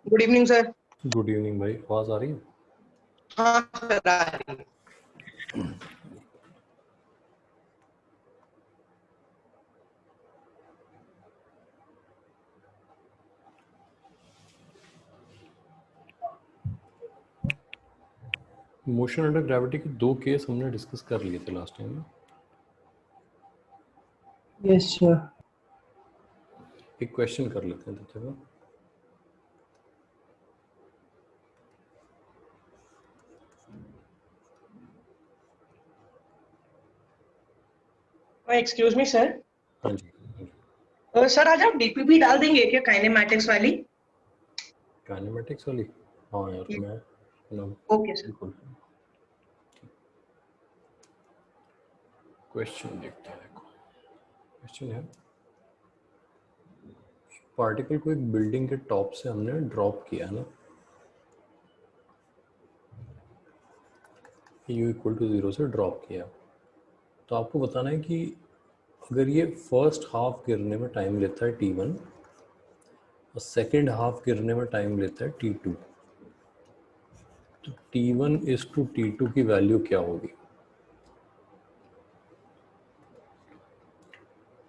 Good evening sir. Good evening भाई, आवाज आ रही है? हाँ सर आ रही है। मोशन अंडर ग्रेविटी के दो केस हमने डिस्कस कर लिए थे लास्ट टाइम में। Yes sir. एक क्वेश्चन कर लेते हैं तब तक। Excuse me sir. हाँ जी, सर आज आप डीपीपी डाल देंगे क्या काइनेमैटिक्स वाली? काइनेमेटिक्स वाली? हाँ यार, मैं ओके सर। बिल्कुल। क्वेश्चन देखते हैं। देखो, क्वेश्चन है, पार्टिकल को एक बिल्डिंग के टॉप से हमने ड्रॉप किया है ना, u इक्वल टू 0 से ड्रॉप किया। तो आपको बताना है कि अगर ये फर्स्ट हाफ गिरने में टाइम लेता है t1 और सेकेंड हाफ गिरने में टाइम लेता है t2, तो t1 इज टू t2 की वैल्यू क्या होगी?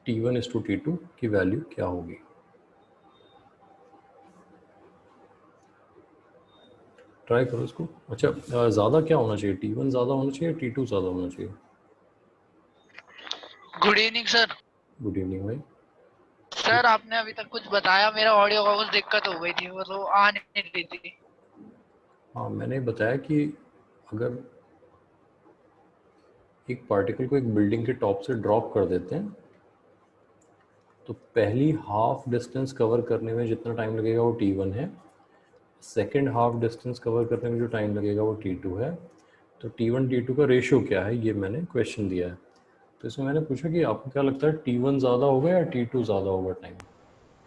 t1 इज टू t2 की वैल्यू क्या होगी? ट्राई करो इसको। अच्छा, ज़्यादा क्या होना चाहिए? t1 ज़्यादा होना चाहिए, t2 ज़्यादा होना चाहिए? Good evening sir. Good evening भाई। सर आपने अभी तक कुछ बताया, मेरा ऑडियो का कुछ दिक्कत हो गई थी, वो तो आ नहीं रही थी। हाँ, मैंने बताया कि अगर एक पार्टिकल को एक बिल्डिंग के टॉप से ड्रॉप कर देते हैं तो पहली हाफ डिस्टेंस कवर करने में जितना टाइम लगेगा वो t1 है, सेकेंड हाफ डिस्टेंस कवर करने में जो टाइम लगेगा वो t2 है। तो t1 t2 का रेशियो क्या है, ये मैंने क्वेश्चन दिया है। तो इसमें मैंने पूछा कि आपको क्या लगता है t1 ज़्यादा होगा या t2 ज़्यादा होगा टाइम?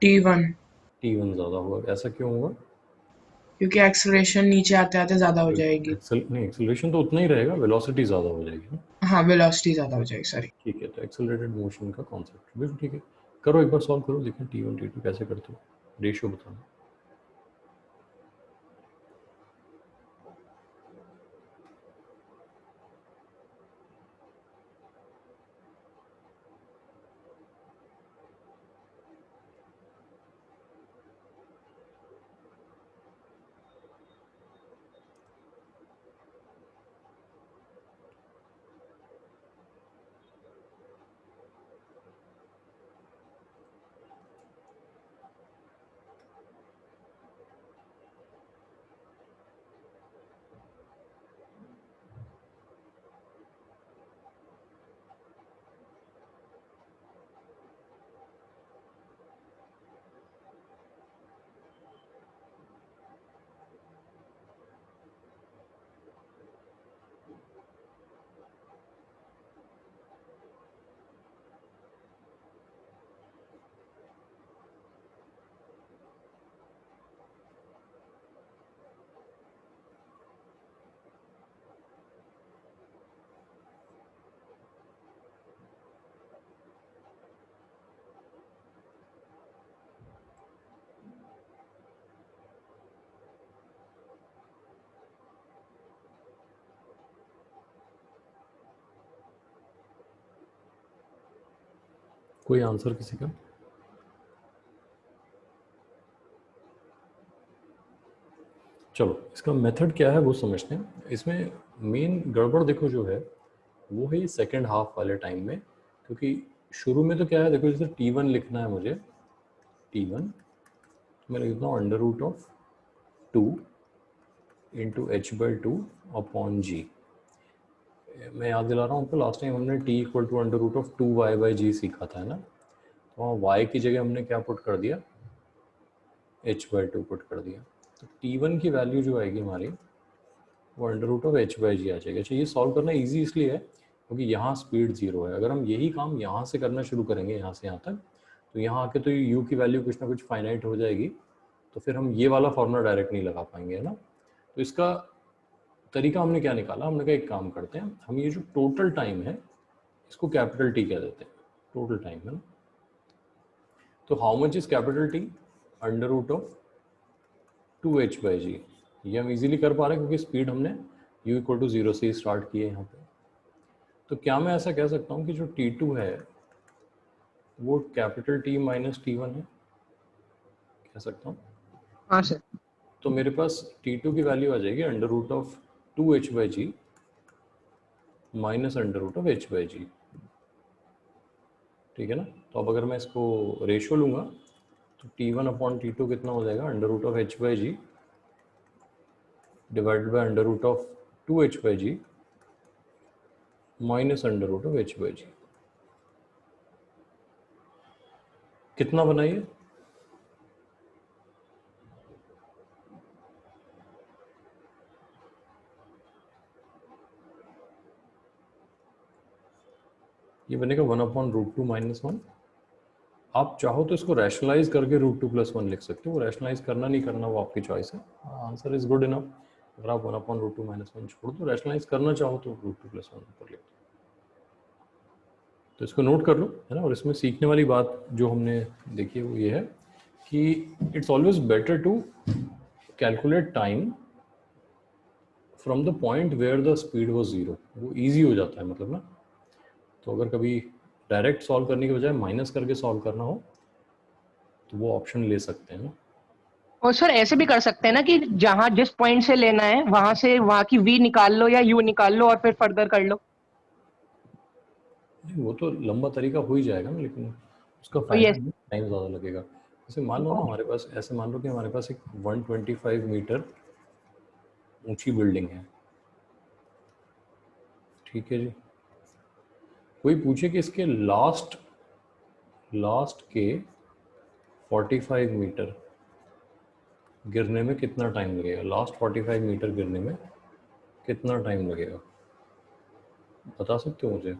T1 t1 ज़्यादा होगा। ऐसा क्यों होगा? क्योंकि एक्सेलरेशन नीचे आते आते ज्यादा हो जाएगी। नहीं, एक्सेलरेशन तो उतना ही रहेगा, वेलोसिटी ज़्यादा हो जाएगी ना। हाँ, वेलोसिटी ज्यादा हो जाएगी। सॉरी। ठीक है, तो एक्सेलरेटेड मोशन का कॉन्सेप्ट बिल्कुल ठीक है। करो एक बार सॉल्व करो, देखें t1 t2 कैसे करते हो, रेशियो बताना। कोई आंसर किसी का? चलो, इसका मेथड क्या है वो समझते हैं। इसमें मेन गड़बड़ देखो जो है वो है सेकेंड हाफ वाले टाइम में, क्योंकि शुरू में तो क्या है, देखो जैसे t1 लिखना है मुझे, t1 मैं लिख देता हूँ under root of 2 into h/2 upon g। मैं याद दिला रहा हूँ आपको, लास्ट टाइम हमने t equal to under root of 2y/g सीखा था, है ना। तो वहाँ y की जगह हमने क्या पुट कर दिया, h/2 पुट कर दिया। तो t1 की वैल्यू जो आएगी हमारी वो अंडर रूट ऑफ h/g आ जाएगा। अच्छा, ये सॉल्व करना इजी इसलिए है क्योंकि यहाँ स्पीड 0 है। अगर हम यही काम यहाँ से करना शुरू करेंगे, यहाँ से यहाँ तक, तो यहाँ आके तो u की वैल्यू कुछ ना कुछ फाइनाइट हो जाएगी, तो फिर हम ये वाला फॉर्मूला डायरेक्ट नहीं लगा पाएंगे, है ना। तो इसका तरीका हमने क्या निकाला, हमने कहा एक काम करते हैं, हम ये जो टोटल टाइम है इसको कैपिटल टी कह देते हैं, टोटल टाइम, है ना। तो how much is capital T? Under root of 2h/g। ये हम इजीली कर पा रहे हैं क्योंकि स्पीड हमने u इक्वल टू 0 से ही स्टार्ट की है यहाँ पे। तो क्या मैं ऐसा कह सकता हूँ कि जो t2 है वो कैपिटल T माइनस T1 है, कह सकता हूँ। हाँ सर। तो मेरे पास t2 की वैल्यू आ जाएगी under root of 2h/g minus under root of h/g। ठीक है ना। तो अब अगर मैं इसको रेशियो लूँगा तो T1 अपॉन T2 कितना हो जाएगा, under root of h/g divided by under root of 2h/g minus under root of h/g। कितना बनाइए, ये बनेगा 1 अपॉन रूट 2 माइनस 1। आप चाहो तो इसको रैशनलाइज करके रूट 2 प्लस 1 लिख सकते हो, रैशनलाइज करना नहीं करना वो आपकी चॉइस है। Answer is good enough. अगर आप 1 अपॉन रूट 2 माइनस 1 छोड़ दो, रैशनलाइज करना चाहो तो रूट 2 प्लस 1 ऊपर लिख दो। तो इसको नोट कर लो, है ना। और इसमें सीखने वाली बात जो हमने देखी है वो ये है कि it's always better to calculate time from the point where the speed was 0। वो ईजी हो जाता है, मतलब ना। तो अगर कभी डायरेक्ट सॉल्व करने के बजाय माइनस करके सॉल्व करना हो तो वो ऑप्शन ले सकते हैं ना। और सर ऐसे भी कर सकते हैं ना कि जहाँ जिस पॉइंट से लेना है वहां से वहां की v निकाल लो या u निकाल लो और फिर फर्दर कर लो। नहीं, वो तो लंबा तरीका हो ही जाएगा ना, लेकिन उसका तो फायदा ये टाइम ज़्यादा लगेगा। जैसे मान लो ना हमारे पास, ऐसे मान लो कि हमारे पास एक 125 मीटर ऊंची बिल्डिंग है, ठीक है जी। कोई पूछे कि इसके लास्ट के 45 मीटर गिरने में कितना टाइम लगेगा, लास्ट 45 मीटर गिरने में कितना टाइम लगेगा, बता सकते हो मुझे?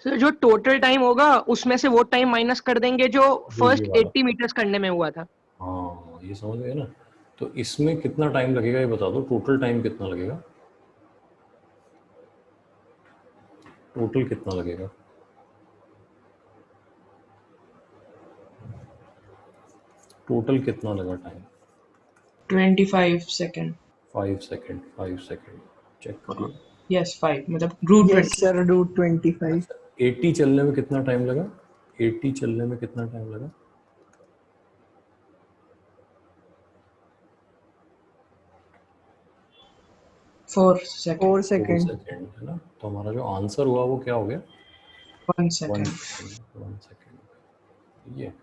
सर जो टोटल टाइम होगा उसमें से वो टाइम माइनस कर देंगे जो जो ये फर्स्ट वाला, 80 मीटर्स करने में हुआ था। हाँ ये समझ गए ना। तो इसमें कितना टाइम लगेगा ये बता दो, टोटल टाइम कितना लगेगा, टोटल कितना लगेगा? टोटल कितना लगा time? 25 second. 5 second, 5 second check कर लो। यस 5 मतलब रूट यस 20। Sir, root 25। अच्छा, 80 चलने में कितना टाइम लगा, 80 चलने में कितना टाइम लगा? 4 सेकेंड। 4 4 सेकेंड। सेकेंड, है ना। तो हमारा जो आंसर हुआ वो क्या हो गया, 1 1 सेकेंड। Second, 1 second. ये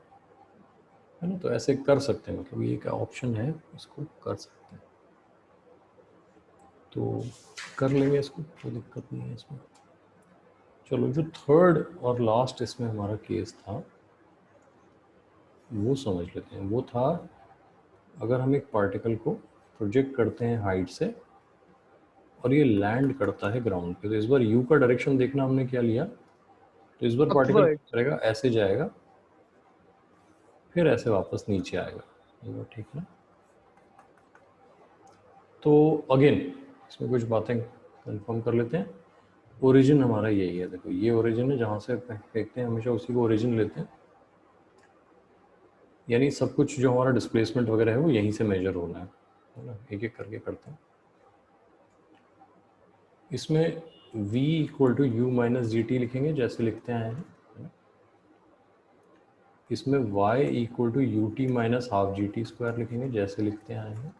है ना। तो ऐसे कर सकते हैं, मतलब ये क्या ऑप्शन है, इसको कर सकते हैं। तो कर लेंगे इसको, कोई दिक्कत नहीं है इसमें। चलो, जो थर्ड और लास्ट इसमें हमारा केस था वो समझ लेते हैं। वो था अगर हम एक पार्टिकल को प्रोजेक्ट करते हैं हाइट से और ये लैंड करता है ग्राउंड पे, तो इस बार यू का डायरेक्शन देखना हमने क्या लिया। तो इस बार पार्टिकल अपवर्ड। करेगा, ऐसे जाएगा फिर ऐसे वापस नीचे आएगा, ये बात ठीक ना। तो अगेन इसमें कुछ बातें कंफर्म कर लेते हैं। ओरिजिन हमारा यही है, देखो ये ओरिजिन है, जहाँ से फेंकते हैं हमेशा उसी को ओरिजिन लेते हैं। यानी सब कुछ जो हमारा डिस्प्लेसमेंट वगैरह है वो यहीं से मेजर होना है ना। एक एक करके करते हैं। इसमें v equal to U minus G T लिखेंगे जैसे लिखते आए हैं, है ना। इसमें y equal to U T minus half G T square लिखेंगे जैसे लिखते आए हैं।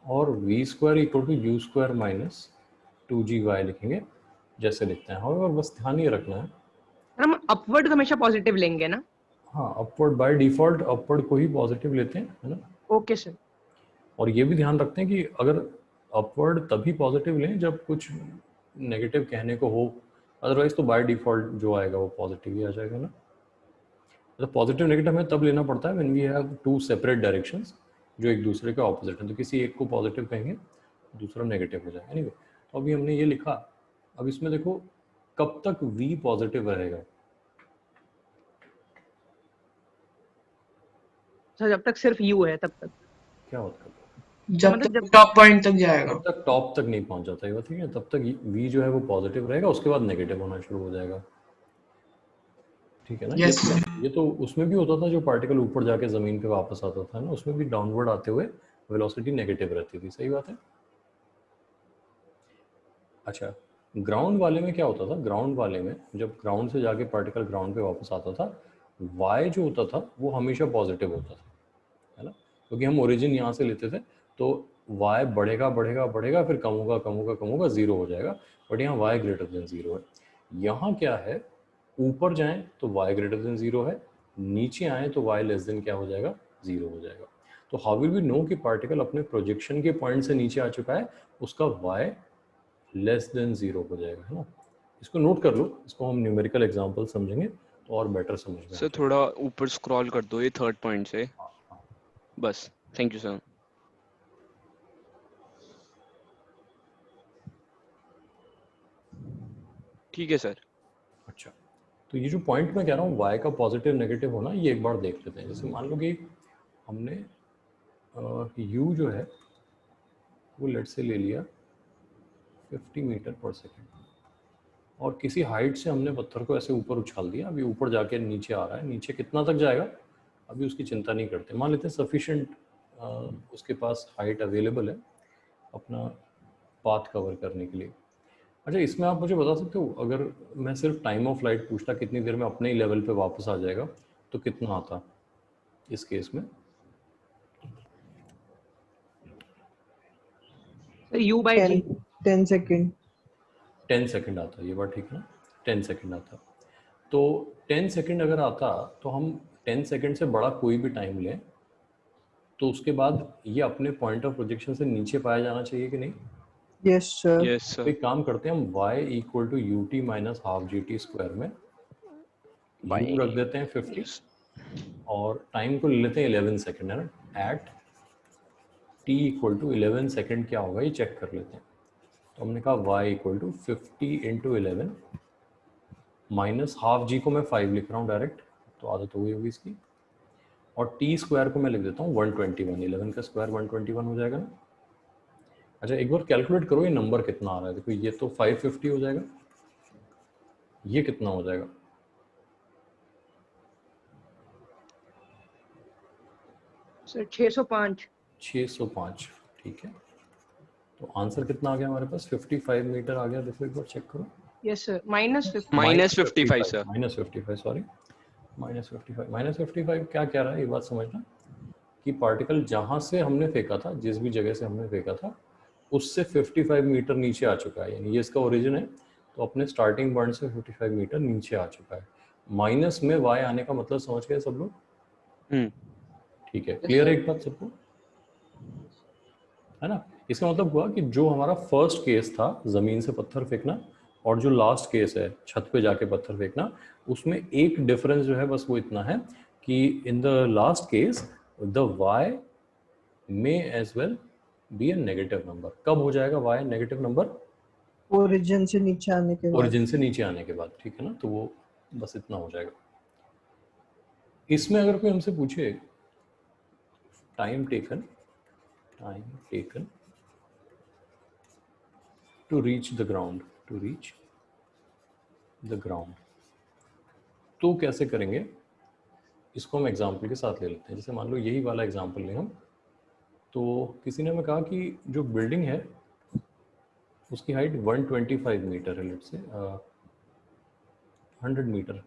और v square equal to U square minus 2gy लिखेंगे जैसे लिखते हैं। और बस ध्यान ये रखना है, हम अपवर्ड हमेशा पॉजिटिव लेंगे ना। हाँ अपवर्ड बाय डिफॉल्ट अपवर्ड को ही पॉजिटिव लेते हैं, है ना। Okay sir. और ये भी ध्यान रखते हैं कि अगर अपवर्ड तभी पॉजिटिव लें जब कुछ नेगेटिव कहने को हो, अदरवाइज तो बाय डिफॉल्ट जो आएगा वो पॉजिटिव ही आ जाएगा ना। मतलब पॉजिटिव नेगेटिव हमें तब लेना पड़ता है when we have to separate directions जो एक दूसरे के ऑपोजिट हैं। तो किसी एक को पॉजिटिव कहेंगे, दूसरा नेगेटिव हो जाएगा। एनीवे, तो अभी हमने ये लिखा। अब इसमें देखो कब तक v पॉजिटिव रहेगा, सर जब तक सिर्फ u है तब तक। क्या होता है? जब मतलब तक जब टॉप पॉइंट तक जाएगा। जब तक टॉप तक नहीं पहुंच जाता है, ठीक है, तब तक v जो है वो पॉजिटिव रहेगा, उसके बाद नेगेटिव होना शुरू हो जाएगा, ठीक है ना। Yes sir. ये तो उसमें भी होता था, जो पार्टिकल ऊपर जाके ज़मीन पे वापस आता था ना, उसमें भी डाउनवर्ड आते हुए वेलोसिटी नेगेटिव रहती थी, सही बात है। अच्छा, ग्राउंड वाले में क्या होता था, ग्राउंड वाले में जब ग्राउंड से जाके पार्टिकल ग्राउंड पे वापस आता था, y जो होता था वो हमेशा पॉजिटिव होता था, है ना, क्योंकि हम ओरिजिन यहाँ से लेते थे, तो y बढ़ेगा बढ़ेगा बढ़ेगा, फिर कम होगा कम होगा कम होगा, जीरो हो जाएगा, बट यहाँ y ग्रेटर देन जीरो है। यहाँ क्या है, ऊपर जाएं तो y ग्रेटर देन जीरो है, नीचे आए तो y लेस देन क्या हो जाएगा, जीरो हो जाएगा। तो हाउ विल वी नो कि पार्टिकल अपने प्रोजेक्शन के पॉइंट से नीचे आ चुका है, उसका y लेस देन जीरो हो जाएगा, है ना। इसको नोट कर लो, इसको हम न्यूमेरिकल एग्जांपल समझेंगे तो और बेटर समझ में सर थोड़ा ऊपर स्क्रॉल कर दो ये थर्ड पॉइंट से, बस। Thank you sir. ठीक है सर। अच्छा, तो ये जो पॉइंट मैं कह रहा हूँ y का पॉजिटिव नेगेटिव होना, ये एक बार देख लेते हैं। जैसे मान लो कि हमने u जो है वो लेट से ले लिया 50 मीटर पर सेकेंड, और किसी हाइट से हमने पत्थर को ऐसे ऊपर उछाल दिया, अभी ऊपर जाके नीचे आ रहा है, नीचे कितना तक जाएगा अभी उसकी चिंता नहीं करते, मान लेते हैं सफिशिएंट उसके पास हाइट अवेलेबल है अपना पाथ कवर करने के लिए। अच्छा, इसमें आप मुझे बता सकते हो, अगर मैं सिर्फ टाइम ऑफ फ्लाइट पूछता कितनी देर में अपने ही लेवल पे वापस आ जाएगा, तो कितना आता इस केस में? u by g 10 second 10 second आता, ये बात ठीक है ना, 10 सेकंड आता। तो 10 सेकंड अगर आता तो हम 10 सेकंड से बड़ा कोई भी टाइम लें तो उसके बाद ये अपने पॉइंट ऑफ प्रोजेक्शन से नीचे पाया जाना चाहिए कि नहीं? Yes sir. यस तो सर। एक काम करते हैं हम y equal to U T minus half G T square में u रख देते हैं 50 और टाइम को ले लेते हैं 11 सेकंड, है ना, at t equal to 11 second क्या होगा ये चेक कर लेते हैं। तो हमने कहा y equal to 50 into 11 minus half g को मैं 5 लिख रहा हूँ डायरेक्ट, तो आदत हो गई होगी इसकी, और टी स्क्वायर को मैं लिख देता हूँ 121, 11 का स्क्वायर 121 हो जाएगा ना। अच्छा, एक बार कैलकुलेट करो ये नंबर कितना आ रहा है, देखो ये तो 550 हो जाएगा, ये कितना हो जाएगा? सर 605। 605, ठीक है। तो आंसर कितना आ गया हमारे पास? 55 मीटर आ गया, देखो एक बार चेक करो। Yes sir, -50। -55 सर। -55 सॉरी, -55 क्या कह रहा है ये बात समझना, कि पार्टिकल जहाँ से हमने फेंका था, जिस भी जगह से हमने फेंका था उससे 55 मीटर नीचे आ चुका है, यानी ये इसका ओरिजिन है, तो अपने स्टार्टिंग पॉइंट से 55 मीटर नीचे आ चुका है। माइनस में y आने का मतलब समझ गए सब लोग? ठीक है, क्लियर है एक बात सबको, है ना। इसका मतलब हुआ कि जो हमारा फर्स्ट केस था जमीन से पत्थर फेंकना, और जो लास्ट केस है छत पे जाके पत्थर फेंकना, उसमें एक डिफरेंस जो है बस वो इतना है कि in the last case the y may as well be a negative number. कब हो जाएगा y नेगेटिव नंबर? ओरिजिन से नीचे आने के बाद। ओरिजिन से नीचे आने के बाद, ठीक है ना, तो वो बस इतना हो जाएगा। इसमें अगर कोई हमसे पूछे time taken to reach the ground, तो कैसे करेंगे इसको हम एग्जाम्पल के साथ ले लेते हैं। जैसे मान लो यही वाला एग्जाम्पल लें हम, तो किसी ने हमें कहा कि जो बिल्डिंग है उसकी हाइट 125 मीटर है, लेट्स से 100 मीटर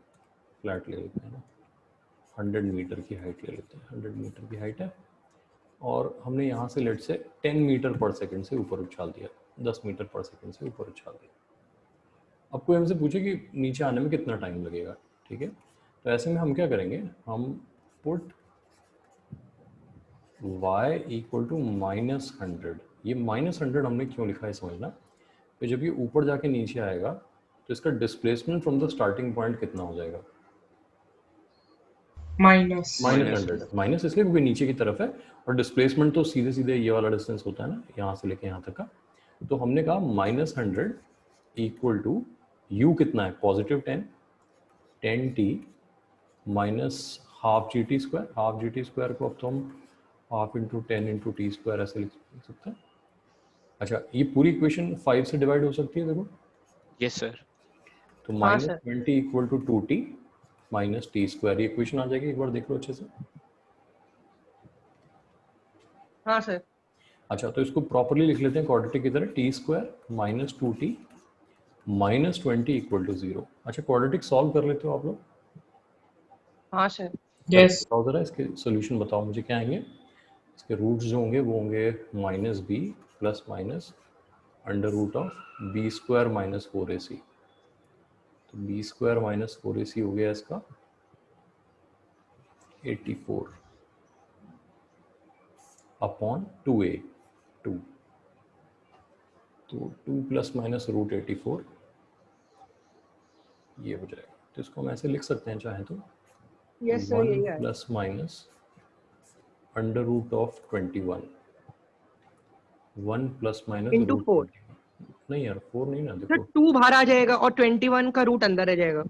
फ्लैट ले लेते हैं ना, 100 मीटर की हाइट ले लेते हैं, 100 मीटर की हाइट है, और हमने यहाँ से लेट से 10 मीटर पर सेकंड से ऊपर उछाल दिया, 10 मीटर पर सेकंड से ऊपर उछाल दिया। अब कोई हमसे पूछे कि नीचे आने में कितना टाइम लगेगा, ठीक है, तो ऐसे में हम क्या करेंगे, हम पुट y इक्वल टू -100। ये -100 हमने क्यों लिखा है समझना, तो जब ये ऊपर जाके नीचे आएगा तो इसका displacement from the starting point कितना हो जाएगा? -100। माइनस इसलिए क्योंकि नीचे की तरफ है, और डिस्प्लेसमेंट तो सीधे सीधे ये वाला डिस्टेंस होता है ना, यहाँ से लेके यहाँ तक का। तो हमने कहा -100 इक्वल टू u कितना है, +10, 10t minus half G T square. Half G T square को अब तो हम half into 10 into T square ऐसे लिख सकते हैं। अच्छा, ये पूरी इक्वेशन 5 से डिवाइड हो सकती है, देखो। Yes sir. तो हाँ sir. -20 equal to 2t minus T square, ये इक्वेशन आ जाएगी, एक बार देख लो अच्छे से। हाँ सर। अच्छा, तो इसको प्रॉपरली लिख लेते हैं क्वाड्रेटिक की तरह, T square minus 2t minus 20 equal to 0। अच्छा, क्वाड्रेटिक सॉल्व कर लेते हो आप लोग? हाँ सर। यस बताओ जरा, इसके सॉल्यूशन बताओ मुझे क्या आएंगे। इसके रूट्स जो होंगे वो होंगे minus B plus minus under root of B square minus 4ac। तो बी स्क्वायर माइनस 4ac हो गया इसका 84 अपॉन 2a 2। तो 2 प्लस माइनस रूट 84 ये हो जाएगा। तो इसको हम ऐसे लिख सकते हैं चाहे तो, यस सर, 1 यही है। Plus minus under root of 21, 1 plus minus into root 4 नहीं यार 4 नहीं ना, सर, देखो 2 बाहर आ जाएगा और 21 का रूट अंदर आ जाएगा।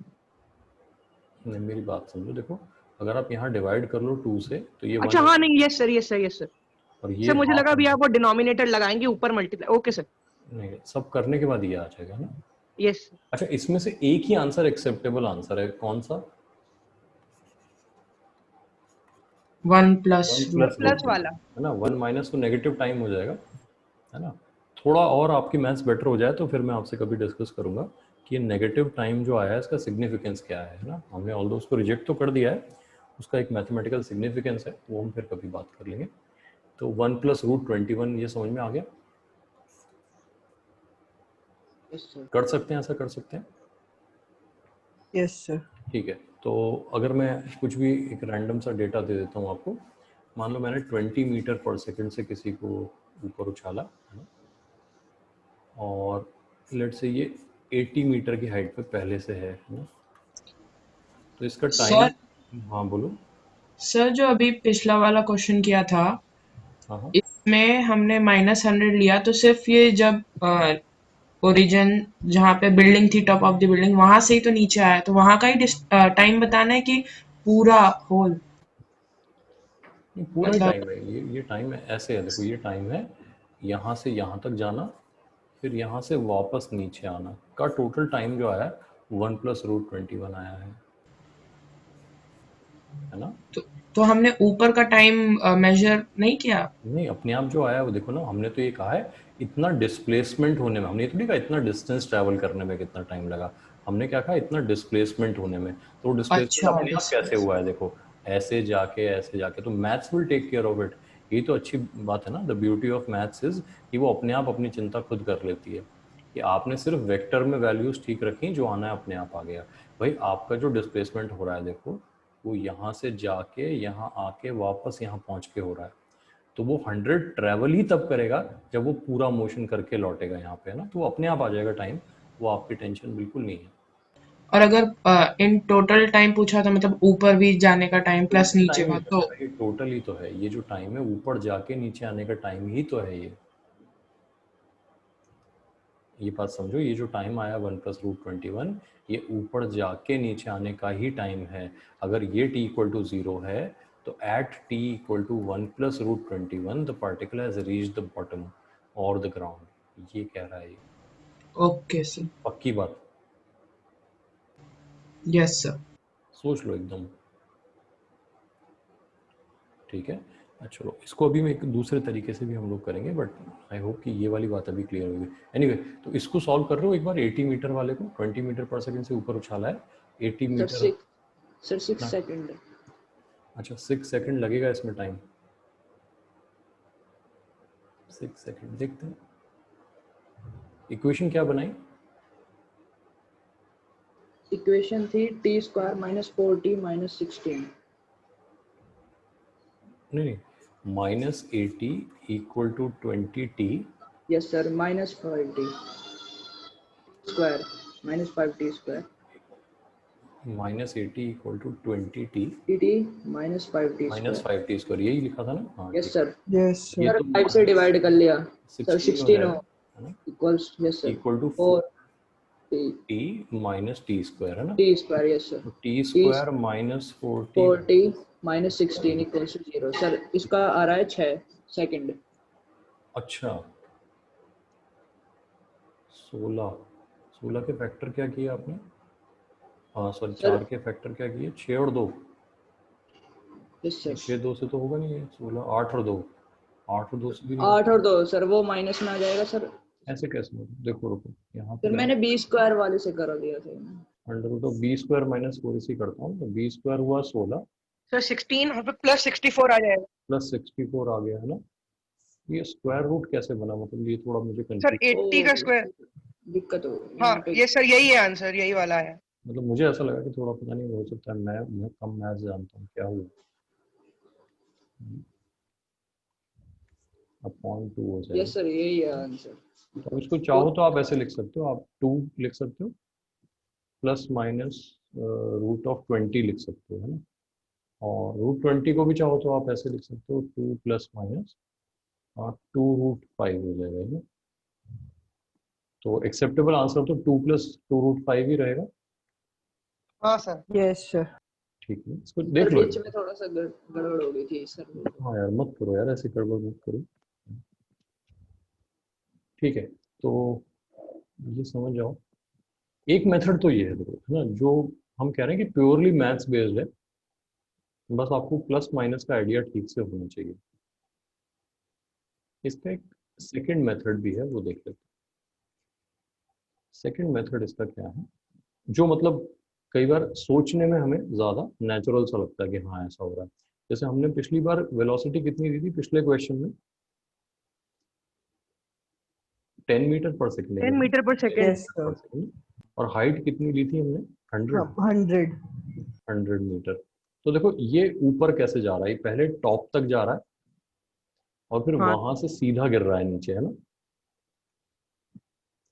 नहीं, मेरी बात समझो, देखो अगर आप यहाँ डिवाइड कर लो 2 से तो ये 1 अच्छा हाँ, नहीं, yes sir, yes sir, yes sir. और ये सर मुझे हाफ लगा अभी अंडर। आप वो डिनोमिनेटर लगाएंगे ऊपर मल्टीप्लाई। Okay sir. नहीं, सब करने के बाद ये आ जाएगा ना। यस। अच्छा, इसमें से एक ही आंसर एक्सेप्टेबल आंसर है, कौन सा? 1 प्लस 1 सर प्लस प्लस वाला। है ना। 1 माइनस तो नेगेटिव टाइम हो जाएगा, है ना। थोड़ा और आपकी मैथ्स बेटर हो जाए तो फिर मैं आपसे कभी डिस्कस करूंगा कि ये नेगेटिव टाइम जो आया है इसका सिग्निफिकेंस क्या है ना। हमने ऑल दो उसको रिजेक्ट तो कर दिया है, उसका एक मैथमेटिकल सिग्निफिकेंस है, वो हम फिर कभी बात कर लेंगे। तो 1 प्लस रूट 21 ये समझ में आ गया? कर सकते हैं, ऐसा कर सकते हैं। Yes sir. ठीक है, तो अगर मैं कुछ भी एक रैंडम सा डेटा दे देता हूँ आपको। मान लो मैंने 20 मीटर पर सेकंड से किसी को ऊपर उछाला, है ना, और लेट से ये 80 मीटर की हाइट पे पहले से है ना। तो इसका टाइम, सर हाँ बोलो। सर जो अभी पिछला वाला क्वेश्चन किया था, हाँ हाँ, इसमें हमने -100 लिया, तो सिर्फ ये जब ओरिजिन जहाँ पे बिल्डिंग थी, टॉप ऑफ द बिल्डिंग, वहां से ही तो नीचे आया, तो वहां का ही टाइम बताना है कि पूरा होल? ये पूरा ही मतलब टाइम है, ये टाइम है, ऐसे है देखो, ये टाइम है यहाँ से यहाँ तक जाना, फिर यहाँ से वापस नीचे आना का टोटल टाइम जो आया है 1 प्लस रूट 21 आया है ना। तो हमने ऊपर का टाइम मेजर नहीं किया? नहीं, अपने आप जो आया है वो देखो ना, हमने तो ये कहा है इतना डिस्प्लेसमेंट होने में, हमने ये तो नहीं कहा इतना डिस्टेंस ट्रैवल करने में कितना टाइम लगा, हमने क्या कहा इतना डिस्प्लेसमेंट होने में। तो डिस्प्लेसमेंट अच्छा, अपने आप कैसे हुआ है देखो, ऐसे जाके, तो maths will take care of it. ये तो अच्छी बात है ना, the beauty of maths is कि वो अपने आप अपनी चिंता खुद कर लेती है, कि आपने सिर्फ वेक्टर में वैल्यूज ठीक रखी, जो आना है अपने आप आ गया। भाई आपका जो डिस्प्लेसमेंट हो रहा है देखो, वो यहाँ से जाके यहाँ आके वापस यहाँ पहुँच के हो रहा है, तो वो 100 ट्रैवल ही तब करेगा जब वो पूरा मोशन करके लौटेगा यहाँ पे, है ना। तो वो अपने आप आ जाएगा टाइम, वो आपकी टेंशन बिल्कुल नहीं है। और अगर इन टोटल टाइम पूछा था, मतलब ऊपर भी जाने का टाइम प्लस नीचे टाइम का, ही तो तो है भाई, टोटल ही तो है ये जो टाइम है, ऊपर जाके नीचे आने का टाइम ही तो है ये बात समझो, ये जो टाइम आया 1 प्लस रूट 21, ये ऊपर जाके नीचे आने का ही टाइम है। अगर ये t इक्वल टू 0 है तो at t equal to 1 plus root 21 the particle has reached the bottom और द ग्राउंड, ये कह रहा है ये। Okay sir. पक्की बात, यस सर। सोच लो एकदम। ठीक है, चलो इसको अभी मैं एक दूसरे तरीके से भी हम लोग करेंगे, बट आई होप कि ये वाली बात अभी क्लियर होगी। एनीवे, तो इसको सॉल्व कर रहे हो एक बार 80 मीटर वाले को, 20 मीटर पर सेकंड से ऊपर उछाला है 80 मीटर। Sir 6 second. अच्छा, 6 सेकंड लगेगा इसमें टाइम, 6 सेकंड देखते हैं। इक्वेशन क्या बनाई? इक्वेशन थी t square minus 4t minus 16। नहीं, -80 equal to 20t। Yes sir, minus 5t square minus 5t square -80 equal to 20t dt minus 5t minus square. 5t square, यही लिखा था ना। हाँ यस सर। यस ये सर। तो 5 से डिवाइड कर लिया सर, 16 हो 16 जाएगा, है ना, equals, yes sir, equal to 4t t minus T square, है ना। t स्क्वायर। यस सर, तो T square minus 4t, 4t minus 16 equals to 0। Sir इसका आ रहा है 6 सेकंड। अच्छा 16 के फैक्टर क्या किए आपने? हाँ सॉरी, सर 4 के फैक्टर क्या किए? 6 और 2, यस सर, 6 2 से तो होगा नहीं, 16 8 और 2, 8 और 2 से भी नहीं 8 और 2 सर, वो माइनस में आ जाएगा सर। होता। ऐसे कैसे होगा? देखो रुको, यहाँ पे सर मैंने बी स्क्वायर वाले से करा दिया था। Under root of B square minus 4 इसी करता हूँ, तो बी स्क्वायर हुआ 16 सर 16 और फिर प्लस 64 आ जाएगा। प्लस 64 आ गया है ना। ये स्क्वायर रूट कैसे बना, मतलब ये थोड़ा मुझे सर कंफ्यूज, 80 का स्क्वायर। दिक्कत हो गई हाँ यहाँ पे। ये सर यही है आंसर, यही वाला है। मतलब मुझे ऐसा लगा कि थोड़ा पता नहीं, हो सकता है मैं कम मैथ्स जानता हूँ, क्या हुआ अपॉन 2 हो जाएगा। यस सर, यही है आंसर। तो इसको चाहो तो आप ऐसे लिख सकते हो, आप 2 लिख सकते हो प्लस माइनस रूट ऑफ 20 लिख सकते हो, है ना। और रूट 20 को भी चाहो तो आप ऐसे लिख सकते हो 2 प्लस माइनस 2√5 हो जाएगा, है ना। तो एक्सेप्टेबल आंसर तो 2 प्लस 2√5 ही रहेगा। हाँ सर। Yes sir. ठीक है, इसको सर देख लो। बीच में थोड़ा सा गड़बड़ हो गई थी सर। हाँ यार, मत करो यार, ऐसे गड़बड़ मत करो। ठीक है, तो ये समझ जाओ, एक मेथड तो ये है देखो, है ना, जो हम कह रहे हैं कि प्योरली मैथ्स बेस्ड है, बस आपको प्लस माइनस का आइडिया ठीक से होना चाहिए। इसका एक सेकंड मेथड भी है, वो देख लेते हैं। सेकंड मेथड इसका क्या है, जो मतलब कई बार सोचने में हमें ज़्यादा नेचुरल सा लगता है कि हाँ ऐसा हो रहा है। जैसे हमने पिछली बार वेलोसिटी कितनी दी थी पिछले क्वेश्चन में, 10 मीटर पर सेकंड 10 मीटर पर सेकेंड। Yes sir. और हाइट कितनी ली थी हमने, 100 100। 100 मीटर। तो देखो ये ऊपर कैसे जा रहा है, ये पहले टॉप तक जा रहा है और फिर हाँ वहां से सीधा गिर रहा है नीचे, है ना,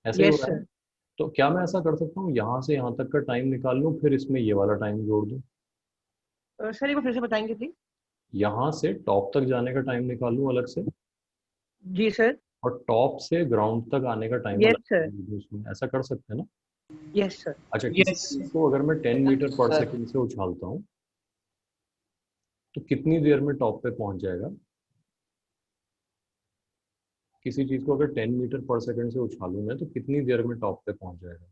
ऐसे ही हो यस रहा है। सर। तो क्या मैं ऐसा कर सकता हूँ, यहाँ से यहाँ तक का टाइम निकाल लूँ, फिर इसमें ये वाला टाइम जोड़ दूँ। सर एक बार फिर से बताएंगे प्लीज। यहाँ से टॉप तक जाने का टाइम निकाल लूँ अलग से, जी सर। और टॉप से ग्राउंड तक आने का टाइम यस अलग से सर। जोड़ दूँ उसमें। ऐसा कर सकते हैं ना। Yes sir. अच्छा, किसी यस चीज को अगर मैं 10 मीटर पर सर। सेकंड से उछालता हूँ तो कितनी देर में टॉप पे पहुंच जाएगा। किसी चीज को अगर 10 मीटर पर सेकंड से उछालूं मैं तो कितनी देर में टॉप पे पहुंच जाएगा।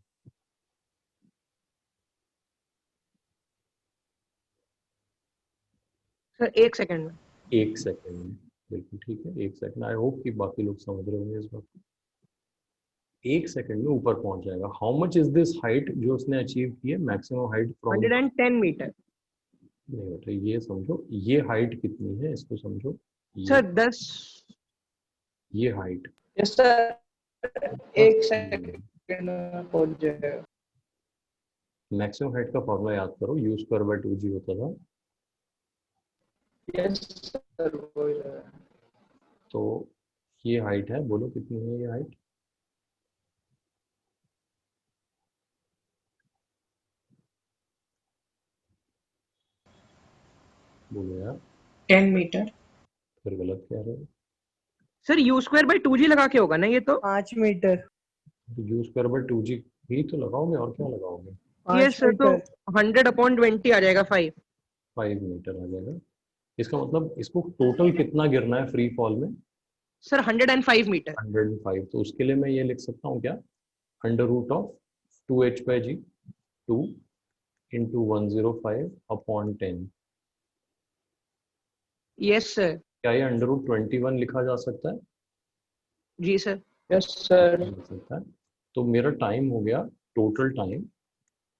सर 1 सेकंड में। 1 सेकंड में, बिल्कुल ठीक है, 1 सेकंड। आई होप कि बाकी लोग समझ रहे होंगे इस बात को। 1 सेकंड में ऊपर पहुंच जाएगा। How much is this height जो उसने अचीव की है, मैक्सिमम हाइट फ्रॉम, 110 मीटर। नहीं बेटा ये समझो, ये हाइट कितनी है इसको समझो, सर 10। ये हाइट यस सर, 1 सेकंड में पहुंच जाएगा। मैक्सिमम हाइट का फॉर्मूला याद करो, यू स्क्वायर बाय 2g होता था। यस सर, हो जाएगा। तो ये हाइट है, बोलो कितनी है ये हाइट। बोलो यार, 10 मीटर। फिर गलत कह रहे हो। Sir you square by 2g लगा के होगा ना ये तो। 5 मीटर। तो यू स्क्वायर बाय 2g ही तो लगाओगे, और क्या लगाओगे। यस 5 सर, तो मीटर। 100/20 आ जाएगा 5। 5 मीटर आ जाएगा। इसका मतलब इसको टोटल कितना गिरना है फ्री फॉल में, सर 105 मीटर। 105। तो उसके लिए मैं ये लिख सकता हूँ क्या, under root of 2h/g 2 into 105 upon 10। Yes sir. क्या ये अंडर रूट 21 लिखा जा सकता है। जी सर। Yes sir. लिख सकता है। तो मेरा टाइम हो गया, total time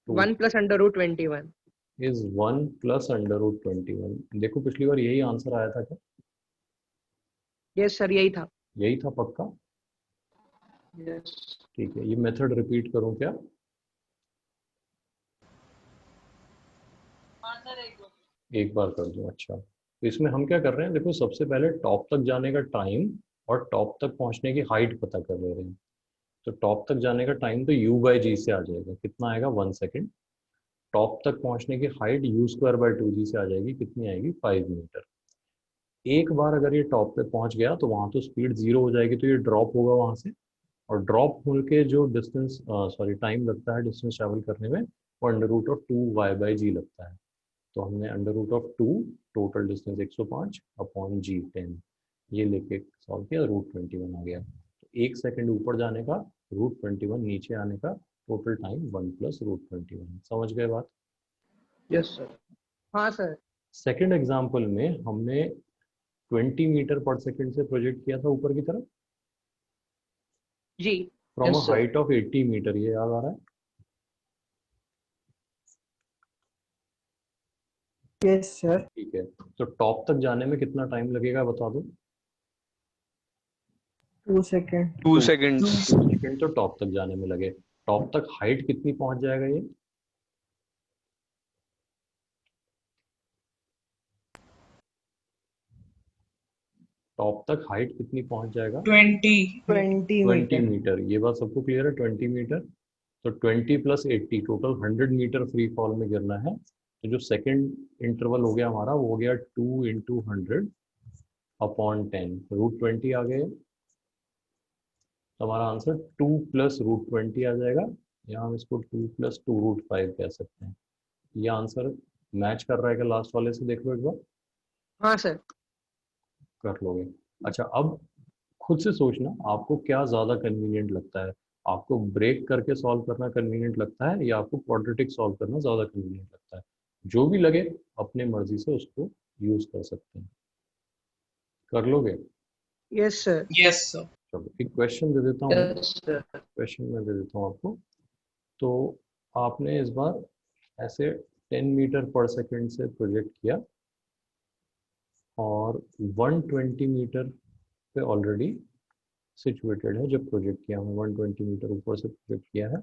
1 + √21। Is 1 + under root 21। देखो पिछली बार यही आंसर आया था क्या, यस सर यही था। यही था पक्का। यस। ठीक है, ये मेथड रिपीट करूं क्या, एक बार कर दूं। अच्छा, तो इसमें हम क्या कर रहे हैं, देखो सबसे पहले टॉप तक जाने का टाइम और टॉप तक पहुंचने की हाइट पता कर ले रहे हैं। तो टॉप तक जाने का टाइम तो u/g से आ जाएगा, कितना आएगा 1 सेकेंड। टॉप तक पहुंचने की हाइट u²/2g से आ जाएगी, कितनी आएगी 5 मीटर। एक बार अगर ये टॉप पे पहुंच गया तो वहां तो स्पीड 0 हो जाएगी, तो ये ड्रॉप होगा वहां से, और ड्रॉप होके जो डिस्टेंस सॉरी टाइम लगता है डिस्टेंस ट्रैवल करने में, वो अंडर रूट ऑफ 2y/g लगता है। तो हमने under root of 2 total distance 105 upon g 10 ये लेके सॉल्व किया, √21 आ गया। तो 1 सेकंड ऊपर जाने का, √21 नीचे आने का, टोटल टाइम 1 + √21। समझ गए बात। Yes sir. हाँ सर। सेकंड एग्जाम्पल में हमने 20 मीटर पर सेकंड से प्रोजेक्ट किया था ऊपर की तरफ जी। From Yes, uh sir. Height of 80 meter, ये याद आ रहा है? Yes, sir. ठीक है, तो टॉप तक जाने में कितना टाइम लगेगा बता दो। 2 seconds. 2 2 seconds. सेकंड तो टॉप तक जाने में लगे। टॉप तक हाइट कितनी पहुंच जाएगा ये? टॉप तक हाइट कितनी पहुंच जाएगा? 20 20 20 meter. मीटर। ये बात सबको क्लियर है? 20 मीटर। तो 20 plus 80 total 100 metre free fall में गिरना है। तो जो सेकंड इंटरवल हो गया हमारा वो हो गया 2 इंटू 100 अपॉन 10, रूट 20 आ गए। तो हमारा आंसर 2 प्लस रूट 20 आ जाएगा, या हम इसको 2 प्लस 2 रूट 5 कह सकते हैं। ये आंसर मैच कर रहा है क्या लास्ट वाले से? देख लो एक बार। हाँ सर। कर लोगे? अच्छा, अब खुद से सोचना आपको क्या ज़्यादा कन्वीनियंट लगता है। आपको ब्रेक करके सॉल्व करना कन्वीनियंट लगता है या आपको क्वाड्रेटिक सॉल्व करना ज़्यादा कन्वीनियंट लगता है? जो भी लगे अपने मर्जी से उसको यूज़ कर सकते हैं। कर लोगे? Yes sir. यस सर चलो एक क्वेश्चन दे देता हूँ मैं। Yes, sir. क्वेश्चन मैं दे देता हूँ आपको। तो आपने इस बार ऐसे 10 मीटर पर सेकंड से प्रोजेक्ट किया और 120 मीटर पे ऑलरेडी सिचुएटेड है। जब प्रोजेक्ट किया हमने 120 मीटर ऊपर से प्रोजेक्ट किया है,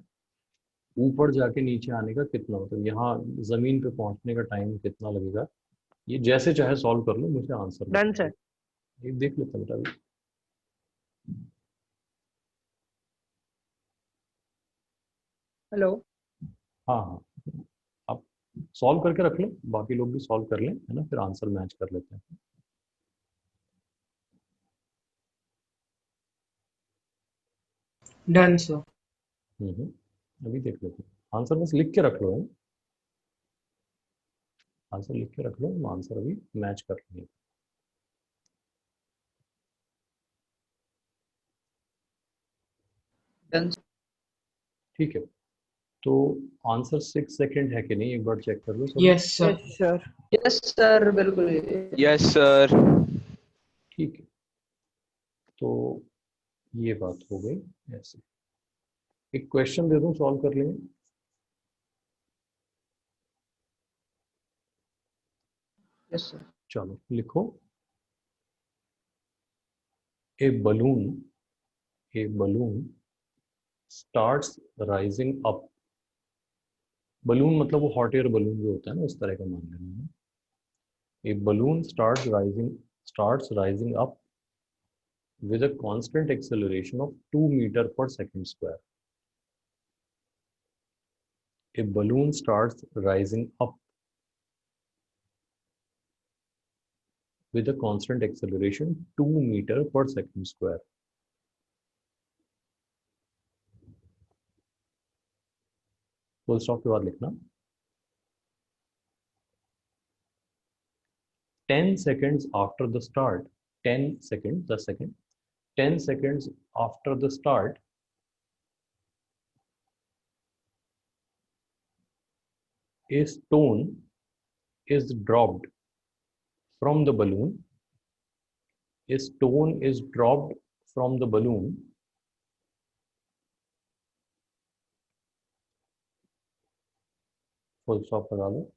ऊपर जाके नीचे आने का कितना, मतलब यहाँ ज़मीन पे पहुंचने का टाइम कितना लगेगा, ये जैसे चाहे सॉल्व कर लो, मुझे आंसर डन बताओ। सर। ये देख लेते हैं बेटा अभी। हेलो। हाँ हाँ, आप सॉल्व करके रख लें, बाकी लोग भी सॉल्व कर लें, है ना, फिर आंसर मैच कर लेते हैं। डन सर अभी देख लेते हैं। आंसर बस लिख के रख लो, है ना? आंसर लिख के रख लो, हम आंसर अभी मैच कर लेंगे। Done. ठीक है, तो आंसर 6 सेकंड है कि नहीं एक बार चेक कर लो सब। Yes sir Yes, sir. Yes, sir. बिल्कुल. Yes, sir. ठीक है, तो ये बात हो गई। ऐसे एक क्वेश्चन दे दूं, सॉल्व कर लेंगे। Yes, sir. चलो लिखो। A balloon starts rising up. Balloon मतलब वो हॉट एयर बलून जो होता है ना, उस तरह का मान लेना है। A balloon starts rising up with a constant acceleration of 2 meter per second square. A balloon starts rising up with a constant acceleration 2 meter per second square. Full stop के बाद लिखना 10 seconds after the start, 10 seconds, 10 seconds, 10 seconds after the start, a stone is dropped from the balloon. A stone is dropped from the balloon full stop लगा दो.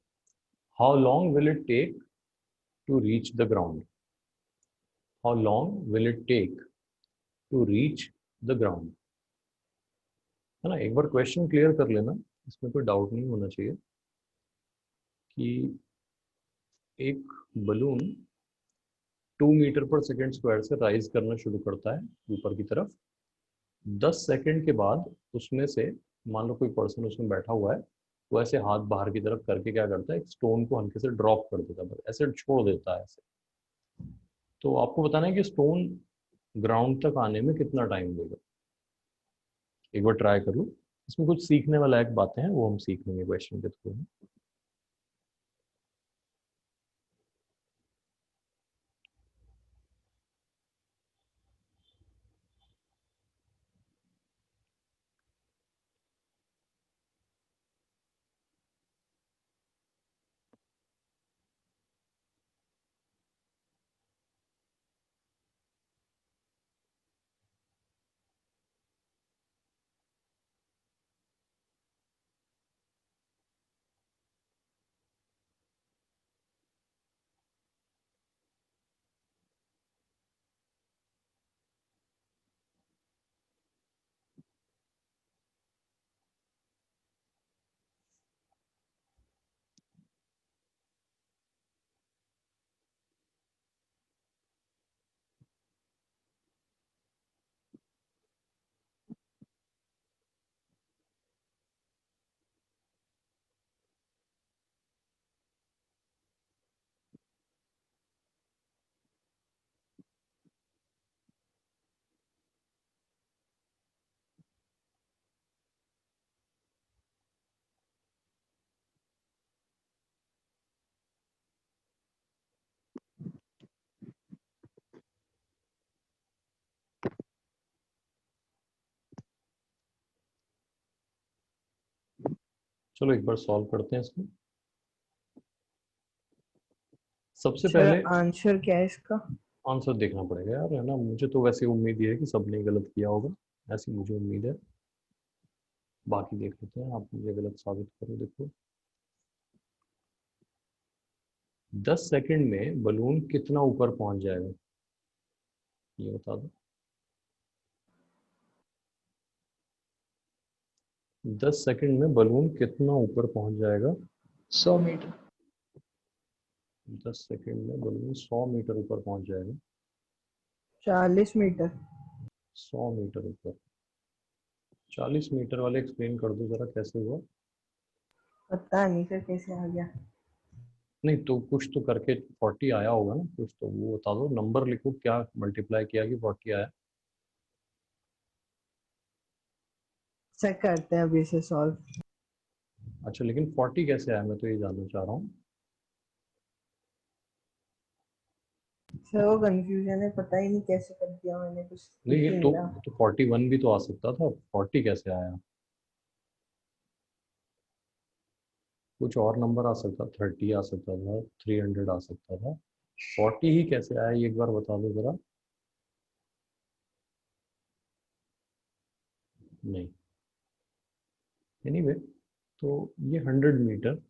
How long will it take to reach the ground? How long will it take to reach the ground? है ना, एक बार question clear कर लेना, इसमें कोई doubt नहीं होना चाहिए कि एक बलून 2 मीटर पर सेकेंड स्क्वायर से राइज करना शुरू करता है ऊपर की तरफ। 10 सेकेंड के बाद उसमें से मान लो कोई पर्सन उसमें बैठा हुआ है, वो ऐसे हाथ बाहर की तरफ करके क्या करता है, एक स्टोन को हल्के से ड्रॉप कर देता है, बस ऐसे छोड़ देता है ऐसे। तो आपको बताना है कि स्टोन ग्राउंड तक आने में कितना टाइम लेगा। एक बार ट्राई कर लो, इसमें कुछ सीखने वाला एक बातें हैं, वो हम सीख लेंगे क्वेश्चन के थ्रू। चलो एक बार सॉल्व करते हैं इसको। सबसे सर पहले आंसर क्या है इसका? आंसर देखना पड़ेगा यार, है ना। मुझे तो वैसे उम्मीद ही है कि सबने गलत किया होगा, ऐसी मुझे उम्मीद है। बाकी देख लेते हैं, आप मुझे गलत साबित करो। देखो 10 सेकंड में बलून कितना ऊपर पहुंच जाएगा, ये बता दो। 10 सेकंड में बलून कितना ऊपर पहुंच जाएगा? 100 मीटर। 10 सेकंड में बलून 100 मीटर ऊपर पहुंच जाएगा। 40 मीटर। 100 मीटर ऊपर। 40 मीटर वाले एक्सप्लेन कर दो जरा, कैसे हुआ? पता नहीं सर कैसे आ गया। नहीं तो कुछ तो करके 40 आया होगा ना, कुछ तो वो बता दो। नंबर लिखो, क्या मल्टीप्लाई किया कि 40 आया। सर करते हैं अभी इसे सॉल्व। अच्छा लेकिन 40 कैसे आया, मैं तो ये जानना चाह रहा हूँ। सर वो कंफ्यूजन है, पता ही नहीं कैसे कर दिया मैंने, कुछ नहीं दिख ये ही तो नहीं रहा। 41 भी तो आ सकता था, 40 कैसे आया? कुछ और नंबर आ सकता, 30 आ सकता था, 300 आ सकता था। 40 ही कैसे आया, ये एक बार बता दो जरा। नहीं, एनीवे तो ये 100 मीटर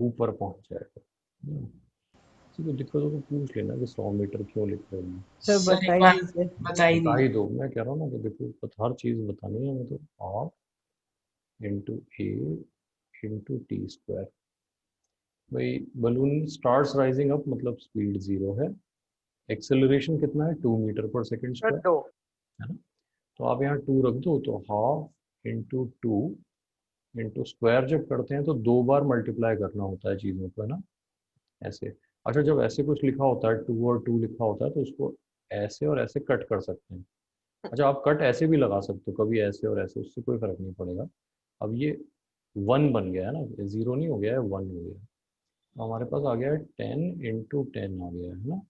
ऊपर पहुंच जाएगा। किसी को दिक्कत हो तो पूछ लेना कि 100 मीटर क्यों लिख रहे हैं। सर सर एक बता ही बार दीजिए। बता ही बता ही दीजिए। दो, मैं कह रहा हूँ ना कि देखो हर चीज़ बतानी है हमें तो। हाफ इंटू ए इंटू टी स्क्वायर। भाई बलून स्टार्ट्स राइजिंग अप, मतलब स्पीड 0 है। एक्सेलरेशन कितना है, 2 मीटर पर सेकेंड सर स्क्वायर, 2। है ना। तो आप यहाँ 2 रख दो, तो हाफ इंटू 2 इंटू स्क्वायर जब करते हैं तो 2 बार मल्टीप्लाई करना होता है चीज़ों को, है ना, ऐसे। अच्छा जब ऐसे कुछ लिखा होता है, 2 और 2 लिखा होता है, तो उसको ऐसे और ऐसे कट कर सकते हैं। अच्छा आप कट ऐसे भी लगा सकते हो, कभी ऐसे और ऐसे, उससे कोई फर्क नहीं पड़ेगा। अब ये 1 बन गया है ना, ये 0 नहीं हो गया है, 1 हो गया है। तो हमारे पास आ गया है 10 इंटू 10 आ गया है ना।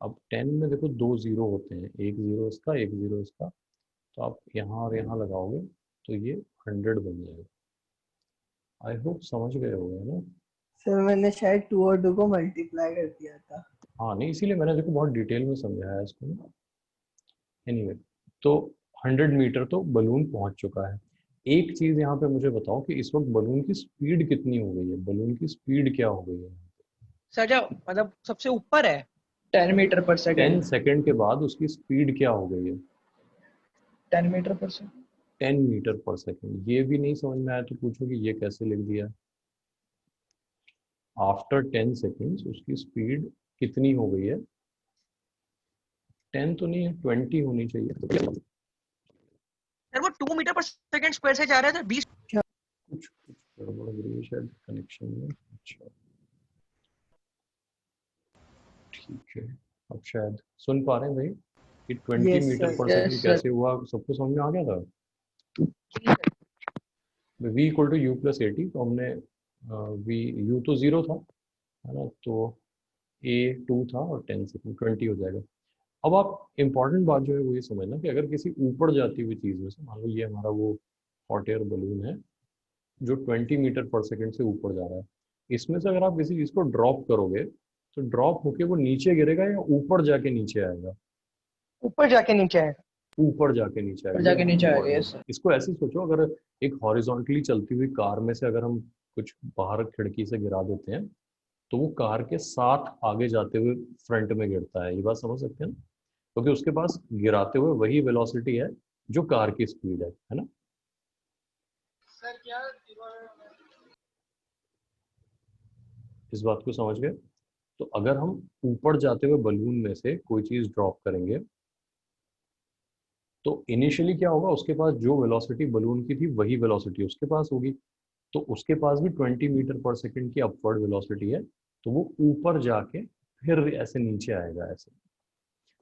अब 10 में देखो 2 जीरो होते हैं, एक जीरो इसका, एक जीरो इसका। तो आप यहाँ और यहाँ लगाओगे तो ये 100 बन जाएगा। आई होप समझ गए होगे ना। सर मैंने शायद 2 और 2 को मल्टीप्लाई कर दिया था। हाँ नहीं, इसीलिए मैंने देखो बहुत डिटेल में समझाया है इसको ना। एनीवे तो 100 मीटर तो बलून पहुंच चुका है। एक चीज यहाँ पे मुझे बताओ कि इस वक्त बलून की स्पीड कितनी हो गई है, बलून की स्पीड क्या हो गई है? सर जो मतलब सबसे ऊपर है 10 मीटर पर 10 सेकेंड। सेकंड के बाद उसकी स्पीड क्या हो गई है? 10 मीटर पर सेकेंड। 10 मीटर पर सेकंड। ये भी नहीं समझ में आया तो पूछो कि ये कैसे लिख दिया। आफ्टर 10 सेकेंड्स उसकी स्पीड कितनी हो गई है? 10 तो नहीं है, 20 होनी चाहिए। सर वो 2 मीटर पर सेकंड स्क्वायर से जा रहा है, तो 20। कुछ कुछ गड़बड़ हो रही है शायद कनेक्शन में। अच्छा ठीक है, अब शायद सुन पा रहे हैं भाई कि 20 यस मीटर सर। पर यस सेकंड सर। कैसे हुआ, सबको समझ में आ गया था। v equal to u plus a t, तो हमने v u तो 0 था, है ना, तो a 2 था और 10 सेकंड 20 हो जाएगा। अब आप इम्पॉर्टेंट बात जो है वो ये समझना कि अगर किसी ऊपर जाती हुई चीज़ में से, मान लो ये हमारा वो हॉट एयर बलून है जो 20 मीटर पर सेकंड से ऊपर जा रहा है, इसमें से अगर आप किसी चीज़ को ड्रॉप करोगे तो ड्रॉप होके वो नीचे गिरेगा या ऊपर जाके नीचे आएगा? ऊपर जाके नीचे है। ऊपर जाके नीचे पर आएगा, ये जाके बहुत नीचे आएगा। इंपॉर्टेंट यस है। सर। इसको ऐसे सोचो, अगर एक हॉरिजॉन्टली चलती हुई कार में से अगर हम कुछ बाहर खिड़की से गिरा देते हैं तो वो कार के साथ आगे जाते हुए फ्रंट में गिरता है, ये बात समझ सकते हैं ना, क्योंकि उसके पास गिराते हुए वही वेलोसिटी है जो कार की स्पीड है ना। इस बात को समझ गए। तो अगर हम ऊपर जाते हुए बलून में से कोई चीज ड्रॉप करेंगे तो इनिशियली क्या होगा, उसके पास जो वेलोसिटी बलून की थी वही वेलोसिटी उसके पास होगी। तो उसके पास भी 20 मीटर पर सेकंड की अपवर्ड वेलोसिटी है, तो वो ऊपर जाके फिर ऐसे नीचे आएगा ऐसे।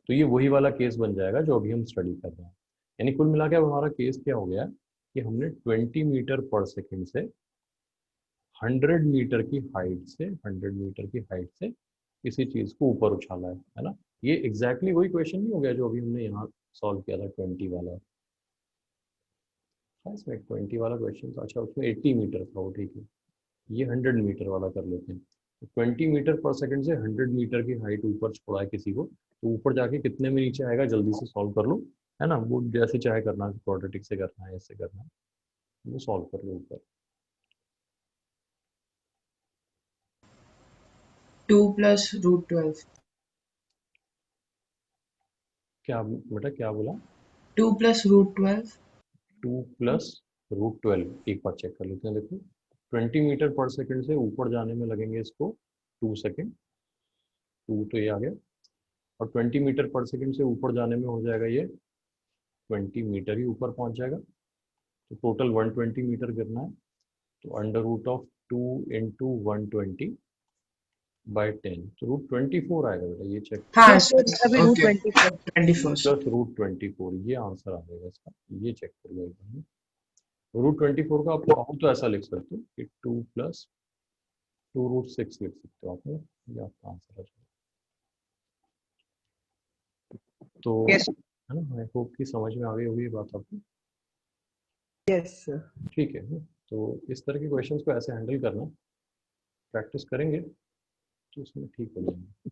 तो ये वही वाला केस बन जाएगा जो अभी हम स्टडी कर रहे हैं। यानी कुल मिला के अब हमारा केस क्या हो गया कि हमने 20 मीटर पर सेकंड से 100 मीटर की हाइट से 100 मीटर की हाइट से किसी चीज को ऊपर उछाला है ना। ये एग्जैक्टली वही क्वेश्चन नहीं हो गया जो अभी हमने यहाँ सॉल्व किया था 20 वाला। था इसमें 20 वाला क्वेश्चन था, अच्छा उसमें 80 मीटर था वो, ठीक है। ये 100 मीटर वाला कर लेते हैं। 20 मीटर पर सेकंड से 100 मीटर की हाइट ऊपर छोड़ा है किसी को, तो ऊपर जाके कितने में नीचे आएगा जल्दी से सॉल्व कर लो, है ना। वो जैसे चाहे करना, क्वाड्रेटिक से करना है, ऐसे करना है, वो सॉल्व कर लो ऊपर। 2 + √12 क्या बेटा क्या बोला? 2 + √12 2 + √12, एक बार चेक कर लेते हैं। देखो 20 मीटर पर सेकंड से ऊपर जाने में लगेंगे इसको 2 सेकंड, 2 तो ये आ गया, और 20 मीटर पर सेकंड से ऊपर जाने में हो जाएगा ये 20 मीटर ही ऊपर पहुंच जाएगा, तो टोटल 120 मीटर गिरना है। तो √2 × 120/10, तो √24 आएगा बेटा, ये चेक हाँ यस सर, अभी रूट ओके 24। 21 प्लस √24, ये आंसर आ जाएगा इसका, ये चेक कर लो एक बार। √24 का आप चाहो तो ऐसा लिख सकते हो कि 2 + 2√6 लिख सकते हो आप, ये आपका आंसर आ जाएगा। तो यस है ना, आई होप कि समझ में आ गई होगी ये बात आपको। Yes sir. ठीक है, तो इस तरह के क्वेश्चंस को ऐसे हैंडल करना, प्रैक्टिस करेंगे तो इसमें ठीक हो जाएंगे।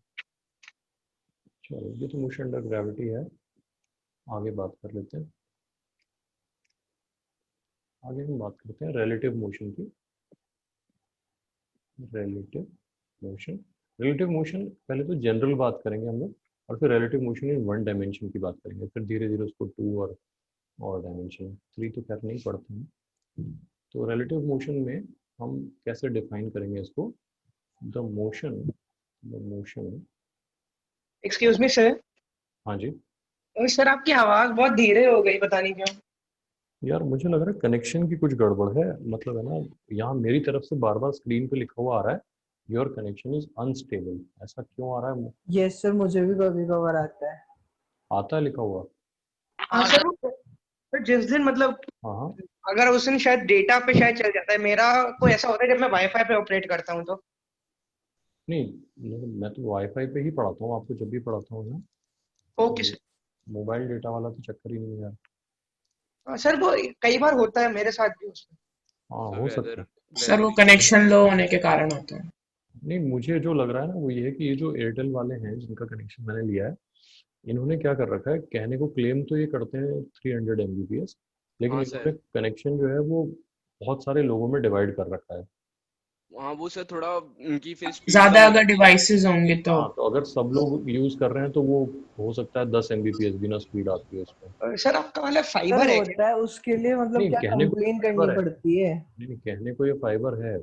चलो, ये तो मोशन अंडर ग्रेविटी है, आगे बात कर लेते हैं। आगे हम बात करते हैं रिलेटिव मोशन की। रिलेटिव मोशन, रिलेटिव मोशन पहले तो जनरल बात करेंगे हम लोग, और फिर रिलेटिव मोशन इन 1 डायमेंशन की बात करेंगे, फिर धीरे धीरे उसको 2 और डायमेंशन, 3 तो खैर नहीं पढ़ते हैं। तो रिलेटिव मोशन में हम कैसे डिफाइन करेंगे इसको? The motion excuse me sir. हाँ जी। सर आपकी आवाज बहुत धीरे हो गई, पता नहीं क्यों। यार मुझे लग रहा है कनेक्शन की कुछ गड़बड़ है, मतलब है ना, यहाँ मेरी तरफ से बार बार स्क्रीन पे लिखा हुआ आ रहा है योर कनेक्शन इज अनस्टेबल, ऐसा क्यों आ रहा है? यस सर, मुझे भी कभी कभार आता है। आता है लिखा हुआ? हाँ सर, सर जिस दिन मतलब हाँ हाँ। अगर उस दिन शायद डेटा पे शायद चल जाता है, मेरा को ऐसा होता है जब मैं वाईफाई पे ऑपरेट करता हूँ तो। नहीं, मैं तो वाईफाई पे ही पढ़ाता हूँ आपको, जब भी पढ़ाता हूँ ना, ओके तो सर। मोबाइल डेटा वाला तो चक्कर ही नहीं है यार। हाँ, सर वो कई बार होता है मेरे साथ भी उसमें। हाँ हो सकता वेदर है। सर वो वेदर कनेक्शन लो होने के कारण होता है। नहीं, मुझे जो लग रहा है ना वो ये है कि ये जो एयरटेल वाले हैं जिनका कनेक्शन मैंने लिया है, इन्होंने क्या कर रखा है, कहने को क्लेम तो ये करते हैं 300 Mbps, लेकिन हाँ इन्होंने सर, कनेक्शन जो है वो बहुत सारे लोगों में डिवाइड कर रखा है। हाँ वो सर थोड़ा उनकी फिर स्पीड कम ज्यादा हो अगर जाती है। डिवाइसेस होंगे तो हाँ, तो अगर सब लोग यूज कर रहे हैं तो वो हो सकता है 10 Mbps बिना स्पीड आती है उसमें। सर आपका वाला सर फाइबर है क्या? होता है, उसके लिए मतलब नहीं, क्या कहने को कंप्लेन करनी फाइबर है, पड़ती है? नहीं कहने को ये फाइबर है,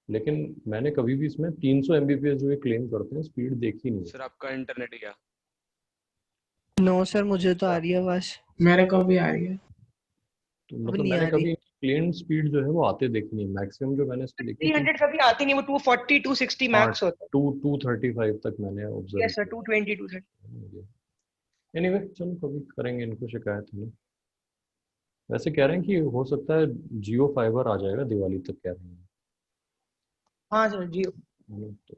लेकिन मैंने कभी भी इसमें 300 Mbps जो ये क्लेम करते हैं स्पीड देखी नहीं है। सर आपका इंटरनेट क्या? नो सर, मुझे तो आ रही है आवाज। मेरे को भी आ रही है। तो अब मतलब नहीं मैंने आ रही। कभी क्लेम स्पीड जो है वो आते देखी नहीं, मैक्सिमम जो मैंने इसको देखी थी 300 कभी आती नहीं, वो 240 260 हाँ मैक्स होता है। 235 तक मैंने ऑब्जर्व यस सर, किया। 220 230। एनीवे चलो कभी करेंगे इनको शिकायत है। वैसे कह रहे हैं कि हो सकता है जियो फाइबर आ जाएगा दिवाली तक, कह रहे हैं। हाँ सर जियो। तो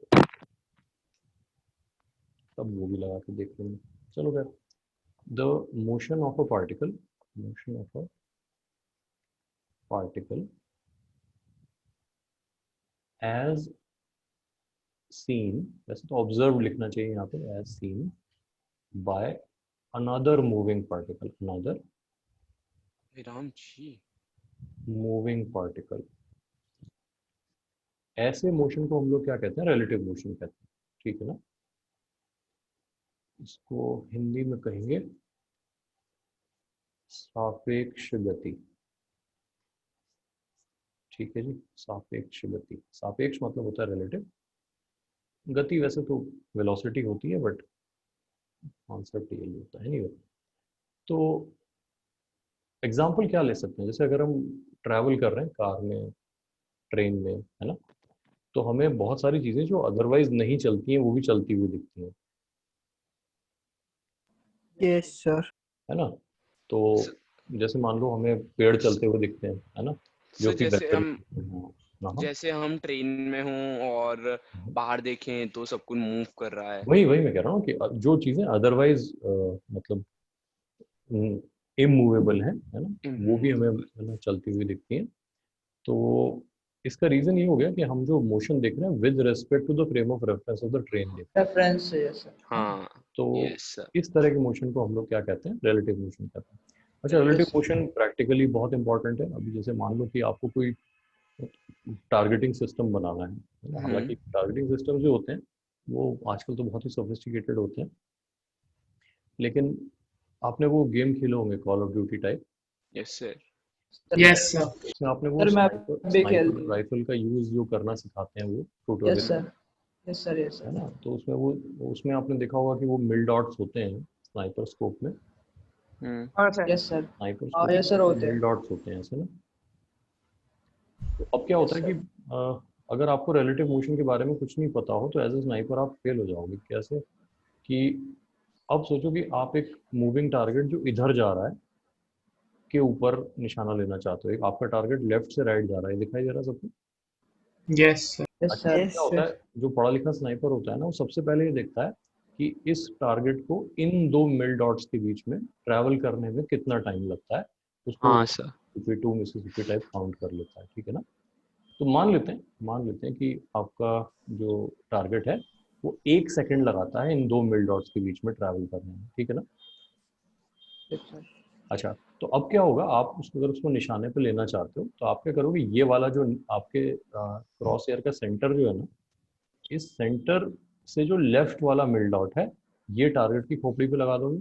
तब वो भी लगा के देख लेंगे। चलो खैर, the motion of a particle, motion of a particle as seen, वैसे तो ऑब्जर्व लिखना चाहिए यहाँ पे, as seen by another moving particle, another Ram ji, moving particle, ऐसे मोशन को हम लोग क्या कहते हैं? रिलेटिव मोशन कहते हैं, ठीक है ना। इसको हिंदी में कहेंगे सापेक्ष गति, ठीक है जी। सापेक्ष गति, सापेक्ष मतलब होता है रिलेटिव, गति वैसे तो वेलोसिटी होती है, बट कॉन्सेप्ट यही होता है। नहीं, तो एग्जाम्पल क्या ले सकते हैं? जैसे अगर हम ट्रैवल कर रहे हैं कार में, ट्रेन में, है ना, तो हमें बहुत सारी चीजें जो अदरवाइज नहीं चलती हैं वो भी चलती हुई दिखती हैं, यस सर। है ना। तो जैसे मान लो हमें पेड़ चलते हुए दिखते हैं, है ना, जो सर कि जैसे वैसे हम हाँ हाँ, जैसे हम ट्रेन में हों और बाहर देखें तो सब कुछ मूव कर रहा है। वही वही मैं कह रहा हूँ कि जो चीजें अदरवाइज मतलब इमूवेबल है ना, वो भी हमें मतलब चलती हुई दिखती है। तो इसका रीजन ये हो गया कि हम जो मोशन देख रहे हैं with respect to the frame of reference of the train देख रहे हैं। रेफरेंस है सर। हाँ तो यस सर। इस तरह के मोशन को हम लोग क्या कहते हैं, रिलेटिव मोशन कहते हैं। अच्छा, रिलेटिव मोशन प्रैक्टिकली बहुत इंपॉर्टेंट है। अभी जैसे मान लो कि आपको कोई टारगेटिंग सिस्टम बनाना है, हालांकि टारगेटिंग सिस्टम जो होते हैं वो आजकल तो बहुत ही सोफिस्टिकेटेड होते हैं, लेकिन आपने वो गेम खेले होंगे call of duty type, yes sir. Yes sir. उसमें आपने वो सर मैं भी खेलता स्नाइपर हूँ। राइफल का यूज जो करना सिखाते हैं वो yes tutorial sir, yes sir, yes है सर। ना, तो उसमें वो उसमें आपने देखा होगा कि वो मिल डॉट्स होते हैं स्नाइपर स्कोप में, हाँ सर। Yes sir. स्नाइपर हाँ स्कोप यस सर होते मिल हैं। डॉट्स होते हैं ऐसे ना। तो अब क्या होता है कि अगर आपको रिलेटिव मोशन के बारे में कुछ नहीं पता हो तो एज ए स्नाइपर आप फेल हो जाओगे। कैसे कि अब सोचो कि आप एक मूविंग टारगेट जो इधर जा रहा है के ऊपर निशाना लेना चाहते हो, एक आपका टारगेट लेफ्ट से राइट जा रहा है, दिखाई दे रहा है सबको। Yes sir. यस अच्छा, सर। अब क्या होता है, जो पढ़ा लिखा स्नाइपर होता है ना, वो सबसे पहले ये देखता है कि इस टारगेट को इन दो मिल डॉट्स के बीच में ट्रैवल करने में कितना टाइम लगता है, उसको हाँ sir. Mississippi 2 Mississippi type count कर लेता है, ठीक है ना। तो मान लेते हैं कि आपका जो टारगेट है वो 1 सेकंड लगाता है इन दो मिल डॉट्स के बीच में ट्रैवल करने में, ठीक है ना। Yes sir. अच्छा, तो अब क्या होगा, आप उसको अगर उसको निशाने पे लेना चाहते हो तो आप क्या करोगे, ये वाला जो आपके क्रॉस एयर का सेंटर जो है ना, इस सेंटर से जो लेफ्ट वाला मिल डॉट है ये टारगेट की खोपड़ी पे लगा दोगे,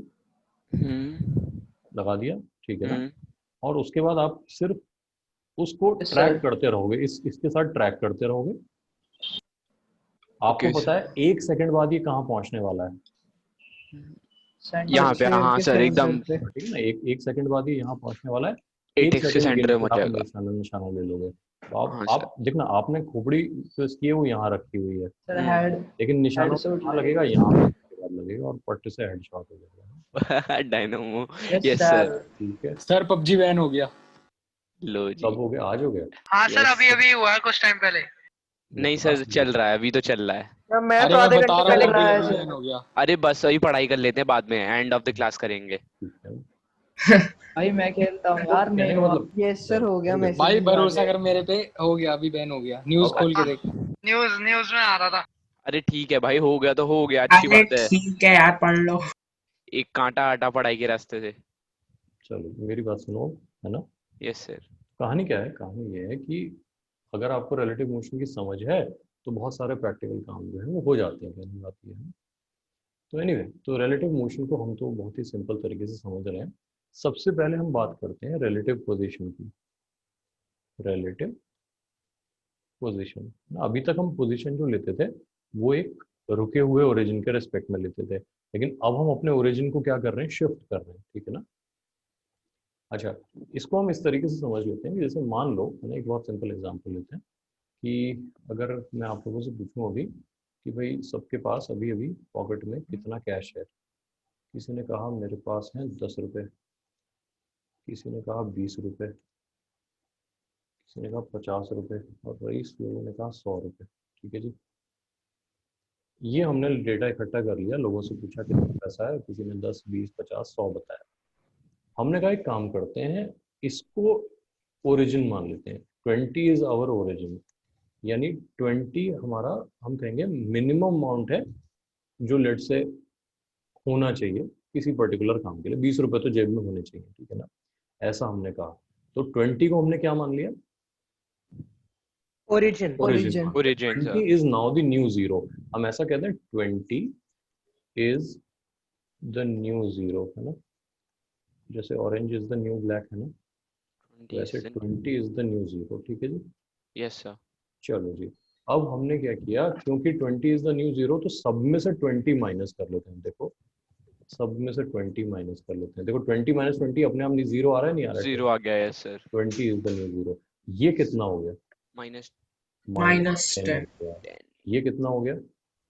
लगा दिया, ठीक है ना। और उसके बाद आप सिर्फ उसको Yes, ट्रैक sir. करते रहोगे, इसके साथ ट्रैक करते रहोगे। आपको Okay, पता है 1 सेकंड बाद ये कहाँ पहुंचने वाला है, सेंटर यहाँ पे, शेर हाँ के सर एकदम सेंटर पे। ठीक है ना। एक सेकंड बाद ये यहाँ पहुंचने वाला है। 1 एटेक्स के सेकंड सेंटर गिन में के पहुंच आप जाएगा। निशाना ले लोगे। तो हाँ आप देखना, आपने खोपड़ी जो इसकी है वो यहाँ रखी हुई है, सर हेड लेकिन निशाना से उठ कहाँ लगेगा, यहाँ पे उसके बाद लगेगा और पट्टे से हेडशॉट हो जाएगा, sir. Dynamo. Yes yes sir. Sir. ठीक है। सर पबजी बैन हो गया। लो जी। कब हो गया, आज हो गया? हाँ सर, यस। अभी अभी हुआ है कुछ टाइम पहले। नहीं सर, चल रहा है, अभी तो चल रहा है। मैं अरे तो मैं आधे बता घंटे रहा हूँ पहले अभी बनाया अभी सर। बैन हो गया। अरे बस अभी पढ़ाई कर लेते हैं, बाद में एंड ऑफ द क्लास करेंगे। ठीक है, भाई मैं खेलता हूँ तो यार, कहने नहीं का हुआ। मतलब यस सर, हो गया, मैसेज भाई भी आ भरोसा गया। कर मेरे पे, हो गया, अभी बैन हो गया, न्यूज़ खोल के देख। न्यूज न्यूज में आ रहा था। अरे ठीक है भाई, हो गया तो हो गया, अच्छी अरे बात है। ठीक है यार, पढ़ लो। एक कांटा हटा पढ़ाई के रास्ते से। चलो मेरी बात सुनो, है ना। Yes sir. कहानी क्या है, कहानी ये है कि अगर आपको रिलेटिव मोशन की समझ है तो बहुत सारे प्रैक्टिकल काम जो है वो हो जाते हैं, कहने की बात ये है। तो एनीवे, तो रिलेटिव मोशन को हम तो बहुत ही सिंपल तरीके से समझ रहे हैं। सबसे पहले हम बात करते हैं रिलेटिव पोजीशन की। रिलेटिव पोजीशन, अभी तक हम पोजीशन जो लेते थे वो एक रुके हुए ओरिजिन के रिस्पेक्ट में लेते थे, लेकिन अब हम अपने ओरिजिन को क्या कर रहे हैं, शिफ्ट कर रहे हैं, ठीक है ना। अच्छा, इसको हम इस तरीके से समझ लेते हैं कि जैसे मान लो, है ना, एक बहुत सिंपल एग्जांपल लेते हैं कि अगर मैं आप लोगों से पूछूं अभी कि भाई सबके पास अभी अभी पॉकेट में कितना कैश है। किसी ने कहा मेरे पास हैं 10 रुपये, किसी ने कहा 20 रुपये, किसी ने कहा 50 रुपये, और 20 लोगों ने कहा 100 रुपये, ठीक है जी। ये हमने डेटा इकट्ठा कर लिया, लोगों से पूछा कितना पैसा है, किसी ने 10, 20, 50, 100 बताया। हमने कहा एक काम करते हैं, इसको ओरिजिन मान लेते हैं, 20 इज आवर ओरिजिन, यानी 20 हमारा, हम कहेंगे मिनिमम अमाउंट है जो लेट से होना चाहिए किसी पर्टिकुलर काम के लिए। 20 रुपये तो जेब में होने चाहिए, ठीक है ना, ऐसा हमने कहा। तो 20 को हमने क्या मान लिया, origin. Origin. Origin 20 is now the new zero. हम ऐसा कहते हैं 20 इज द न्यू जीरो, है ना, जैसे orange is the new black, है ना, वैसे 20 इज द न्यू जीरो, ठीक है जी। Yes sir. चलो जी, अब हमने क्या किया, क्योंकि 20 इज द न्यू जीरो तो सब में से 20 माइनस कर लेते हैं। देखो सब में से 20 माइनस कर लेते हैं। देखो 20 माइनस 20 अपने आप नहीं जीरो आ रहा है, नहीं आ रहा है, जीरो आ गया। Yes sir. 20 is the new zero. ये कितना हो गया, माइनस -10 हो 10। गया। 10 ये कितना हो गया,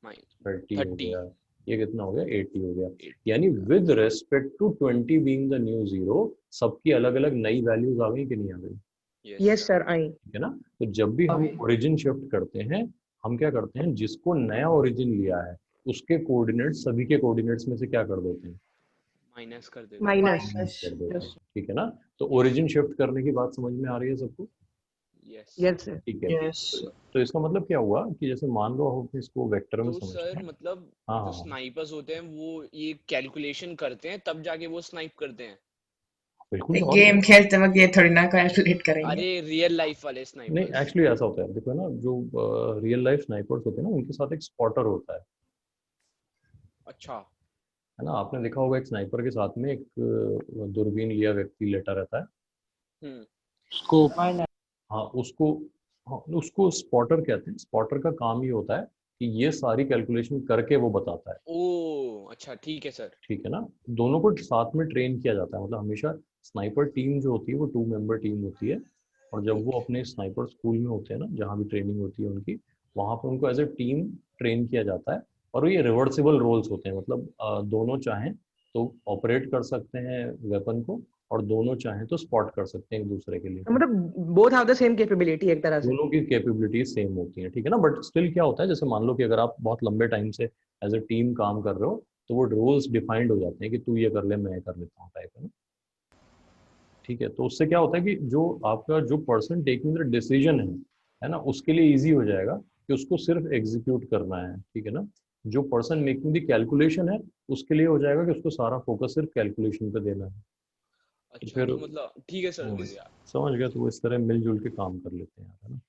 माइनस 30 हो 30। गया। ये कितना हो गया, 80 हो गया। 80 यानी with respect to 20 being the new zero, सबकी अलग अलग नई वैल्यूज आ गई कि नहीं आ गई, यस सर, आई। ठीक है ना। तो जब भी हम अभी ओरिजिन शिफ्ट करते हैं, हम क्या करते हैं, जिसको नया ओरिजिन लिया है उसके कोऑर्डिनेट्स सभी के कोऑर्डिनेट्स में से क्या कर देते हैं, माइनस कर देते हैं। माइनस। माइनस कर देते हैं, ठीक है ना। तो ओरिजिन शिफ्ट करने की बात समझ में आ रही है सबको? Yes yes sir. ठीक है। यस तो इसका मतलब क्या हुआ कि जैसे मान लो हम इसको वेक्टर में तो समझते सर हैं। मतलब हाँ जो हाँ स्नाइपर्स होते हैं वो ये कैलकुलेशन करते हैं तब जाके वो स्नाइप करते हैं। बिल्कुल। और गेम खेलते वक्त ये थोड़ी ना कैलकुलेट करेंगे। अरे रियल लाइफ वाले नहीं, स्नाइपर्स। एक्चुअली ऐसा होता है, देखो ना, जो रियल लाइफ स्नाइपर्स होते हैं ना, उनके साथ एक स्पॉटर होता अच्छा। है ना। आपने देखा होगा एक स्नाइपर के साथ में एक दूरबीन लिया व्यक्ति लेटा रहता है। हम्म। स्कोप। हाँ उसको, हाँ उसको स्पॉटर कहते हैं। स्पॉटर का काम ये होता है कि ये सारी कैलकुलेशन करके वो बताता है, ओ अच्छा ठीक है सर। ठीक है ना। दोनों को साथ में ट्रेन किया जाता है, मतलब हमेशा स्नाइपर टीम जो होती है वो 2 मेंबर टीम होती है। और जब वो ओके। अपने स्नाइपर स्कूल में होते हैं ना, जहाँ भी ट्रेनिंग होती है उनकी, वहाँ पे उनको एज ए टीम ट्रेन किया जाता है। और ये रिवर्सिबल रोल्स होते हैं, मतलब दोनों चाहें तो ऑपरेट कर सकते हैं वेपन को, और दोनों चाहें तो स्पॉट कर सकते हैं एक दूसरे के लिए। मतलब both have the same capability एक तरह से। दोनों की कैपेबिलिटीज सेम होती हैं, ठीक है ना। बट स्टिल क्या होता है, जैसे मान लो कि अगर आप बहुत लंबे टाइम से एज ए टीम काम कर रहे हो, तो वो रोल्स डिफाइंड हो जाते हैं कि तू ये कर ले, मैं ये कर लेता हूँ, टाइप है ना। ठीक है। तो उससे क्या होता है कि जो आपका जो पर्सन टेकिंग द डिसीजन है ना, उसके लिए इजी हो जाएगा कि उसको सिर्फ एग्जीक्यूट करना है, ठीक है ना। जो पर्सन मेकिंग द कैलकुलेशन है, उसके लिए हो जाएगा कि उसको सारा फोकस सिर्फ कैलकुलेशन पे देना है। तो अच्छा फिर तो मतलब ठीक है सर फिर यार। समझ गया। तो वो इस तरह मिलजुल के काम कर लेते हैं, है ना।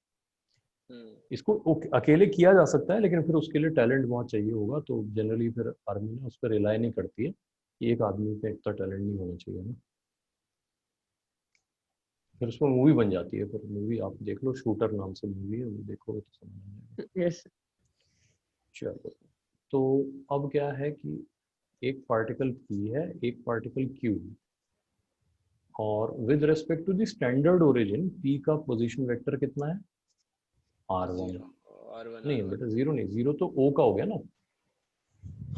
हम्म। इसको अकेले किया जा सकता है, लेकिन फिर उसके लिए टैलेंट बहुत चाहिए होगा। तो जनरली फिर आर्मी ना उस पर रिलाई नहीं करती है कि एक आदमी पे इतना टैलेंट नहीं होना चाहिए ना। फिर उसमें मूवी बन जाती है। फिर मूवी आप देख लो, शूटर नाम से मूवी है, वो देखोगे तो समझ आ जाएगा। यस। चलो, तो अब क्या है कि एक पार्टिकल पी है, एक पार्टिकल क्यू, और with respect to the standard origin P का पोजीशन वेक्टर कितना है? R1। जीरो। R1 नहीं R1। बेटा, जीरो नहीं, जीरो तो O का हो गया ना।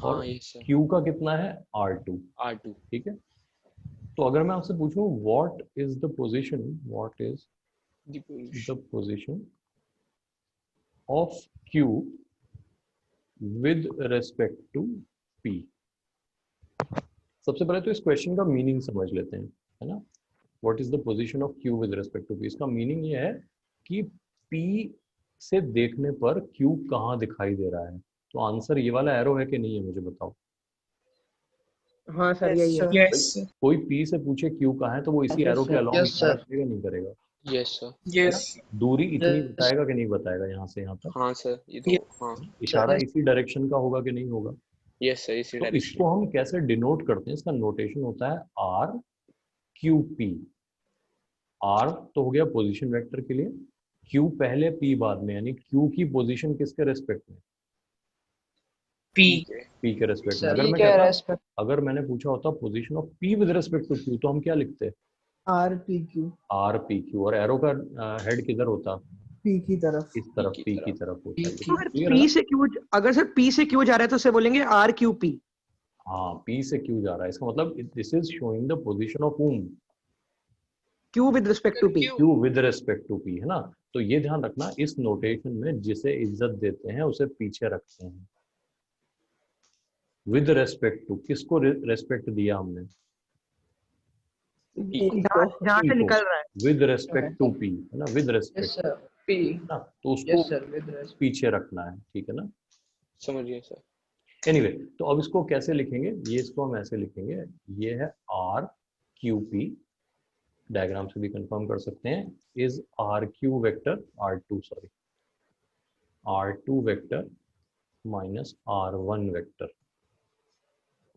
और हाँ यस सर। Q का कितना है? R2। R2। ठीक है। तो अगर मैं आपसे पूछूं what is the position, what is the the position of Q with respect to P, सबसे पहले तो इस क्वेश्चन का मीनिंग समझ लेते हैं, है ना। What is the position of Q with respect to P, इसका मीनिंग ये है कि P से देखने पर Q कहाँ दिखाई दे रहा है। तो आंसर ये वाला एरो है कि नहीं है, मुझे बताओ। हाँ सर यही है। यस कोई P से पूछे Q कहाँ है, तो वो इसी Yes, एरो के sir. अलोंग Yes, इशारा sir. करेगा नहीं करेगा, यस सर। है ना। यस दूरी इतनी Yes, बताएगा कि नहीं बताएगा यहाँ से यहाँ तक, हाँ सर ये तो हाँ। इशारा yes. इसी डायरेक्शन का होगा कि नहीं होगा। यस सर इसी तो डायरेक्शन। इसको हम कैसे डिनोट करते हैं, इसका नोटेशन होता है आर क्यू पी। आर तो हो गया पोजीशन वेक्टर के लिए, क्यू पहले पी बाद में, यानी क्यू की पोजीशन किसके रेस्पेक्ट में? पी ठीक है। पी के रेस्पेक्ट में। Sir. अगर मैं ठीक है, कहता, रेस्पेक्ट। अगर मैंने पूछा होता position of P with respect to Q, तो हम क्या लिखते? RPQ. आर पी क्यू, और एरो का हेड किधर होता? P की तरफ. इस तरफ, की पी की तरफ। तरफ होता है। तो अगर क्लियर है पी ना। से क्यू, अगर सर पी से क्यू जा रहा है तो उसे बोलेंगे आर क्यू पी। हाँ, पी से क्यू जा रहा है, इसका मतलब this is showing the position of whom, Q with respect to P. Q with respect to P, है ना। तो ये ध्यान रखना, इस नोटेशन में जिसे इज्जत देते हैं उसे पीछे रखते हैं। विद रेस्पेक्ट टू, किसको रेस्पेक्ट दिया हमने? P को. जहाँ पी से को। निकल रहा है। विद रेस्पेक्ट टू पी, है ना, with Yes, respect, sir. P. ना, तो उसको Yes, sir. With respect. पीछे रखना है, ठीक है ना। समझ गए सर। एनीवे, तो अब इसको कैसे लिखेंगे, ये इसको हम ऐसे लिखेंगे, ये है आर क्यू पी, डायग्राम से भी कंफर्म कर सकते हैं, is R Q vector R2, sorry R2 vector minus R1 vector,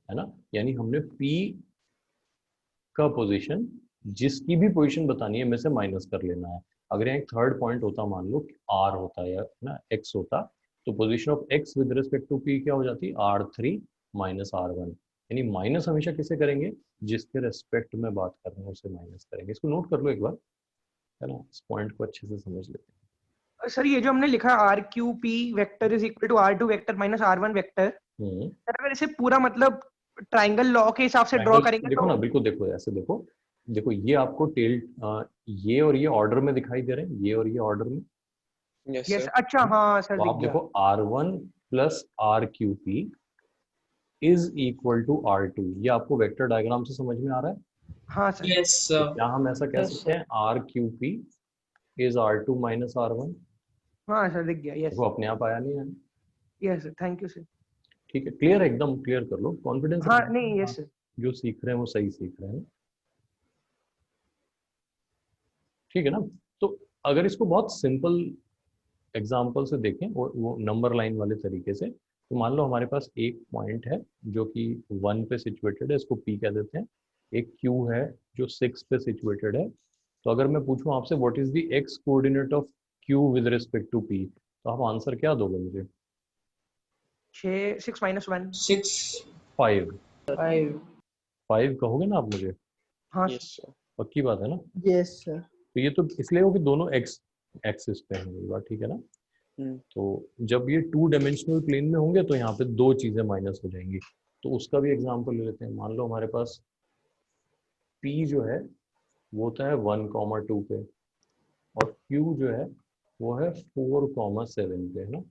है ना। यानी हमने P का पोजीशन, जिसकी भी पोजीशन बतानी है में से माइनस कर लेना है। अगर यहाँ एक थर्ड पॉइंट होता, मान लो R होता या ना X होता, तो position of X with respect to P क्या हो जाती? R3 minus R1। यानी माइनस हमेशा किसे करेंगे? जिसके रेस्पेक्ट में बात कर रहे हैं उसे माइनस करेंगे। इसको नोट कर लो एक बार, है ना, इस पॉइंट को अच्छे से समझ लेते हैं। सर ये जो हमने लिखा R Q P vector is equal to R2 vector minus R1 vector, sir अगर इसे पूरा मतलब ट्राइंगल लॉ के हिसाब से ड्रॉ करेंगे देखो तो ना, बिल्कुल देखो, ऐसे देखो, देखो ये आपको टेल, ये और ये ऑर्डर में दिखाई दे रहे हैं, ये और ये ऑर्डर में। Yes yes sir. अच्छा हाँ सर तो दिख आप गया। देखो R1 plus RQP is equal to R2। ये आपको वेक्टर डायग्राम से समझ में आ रहा है? हाँ सर। यस तो सर। क्या हम ऐसा कह Yes, सकते हैं RQP is R2 minus R1? हाँ सर, दिख गया। यस देखो अपने आप आया नहीं है। Yes sir, thank you sir. ठीक है, क्लियर है, एकदम क्लियर कर लो, कॉन्फिडेंस हाँ नहीं, यस सर। जो सीख रहे हैं वो सही सीख रहे हैं। ठीक है ना? तो अगर इसको बहुत सिंपल एग्जाम्पल से देखें, वो नंबर लाइन वाले तरीके से, तो मान लो हमारे पास एक पॉइंट है जो कि 1 पे सिचुएटेड है, इसको P कह देते हैं। एक Q है जो 6 पे सिचुएटेड है। तो अगर मैं पूछूं आपसे what is the x coordinate of Q with respect to P, तो आप आंसर क्या दोगे मुझे? 6 - 1। 6। 5। 5. 5 कहोगे ना आप मुझे? हाँ यस सर। सर। पक्की बात है ना? Yes, sir. तो ये तो इसलिए हो कि दोनों x एक्सिस पे हैं, ये बात ठीक है ना? तो जब ये 2 डायमेंशनल प्लेन में होंगे तो यहाँ पे दो चीजें माइनस हो जाएंगी। तो उसका भी एग्जांपल ले लेते हैं। मान लो हमारे पास P जो है वो होता है 1, 2 पे, और Q जो है वो है 4, 7 पे, है ना?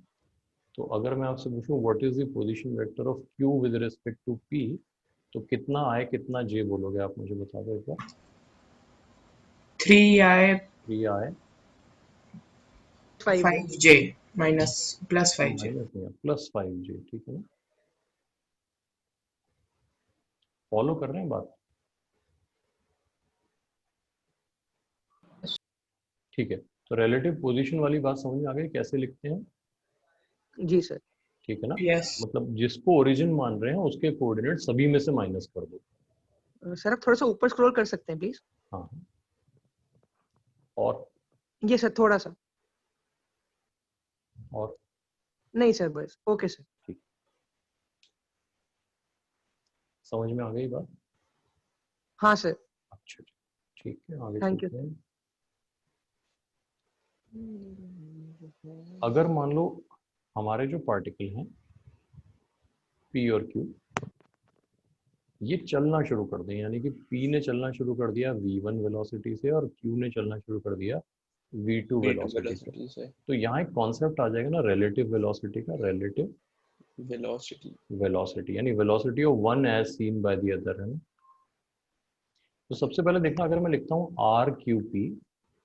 तो अगर मैं आपसे पूछूं what is the position vector of Q with respect to P, तो कितना I कितना J बोलोगे आप मुझे बता दो एक बार। 3i 3I 5। 5j minus plus 5j। Minus नहीं, प्लस 5J, ठीक है ना? फॉलो कर रहे हैं बात? ठीक है, तो रिलेटिव पोजीशन वाली बात समझ में आ गई कैसे लिखते हैं? जी सर। ठीक है ना? यस। मतलब जिसको ओरिजिन मान रहे हैं उसके कोऑर्डिनेट सभी में से माइनस कर दो। सर, आप थोड़ा सा ऊपर स्क्रॉल कर सकते हैं प्लीज? हाँ, और ये सर, थोड़ा सा। और नहीं सर, बस ओके सर। ठीक, समझ में आ गई बात? हाँ सर। अच्छा, ठीक है, आगे थैंक यू। चलते हैं। अगर मान लो हमारे जो पार्टिकल हैं P और Q, ये चलना शुरू कर दें, यानी कि P ने चलना शुरू कर दिया v1 वेलोसिटी से और Q ने चलना शुरू कर दिया v2 वेलोसिटी से, वेलोसिटी से तो यहाँ एक कॉन्सेप्ट आ जाएगा ना रिलेटिव वेलोसिटी का, रिलेटिव वेलोसिटी। वेलोसिटी, यानी velocity of one as seen by the other, है ना? तो सबसे पहले देखना, अगर मैं लिखता हूँ RQP,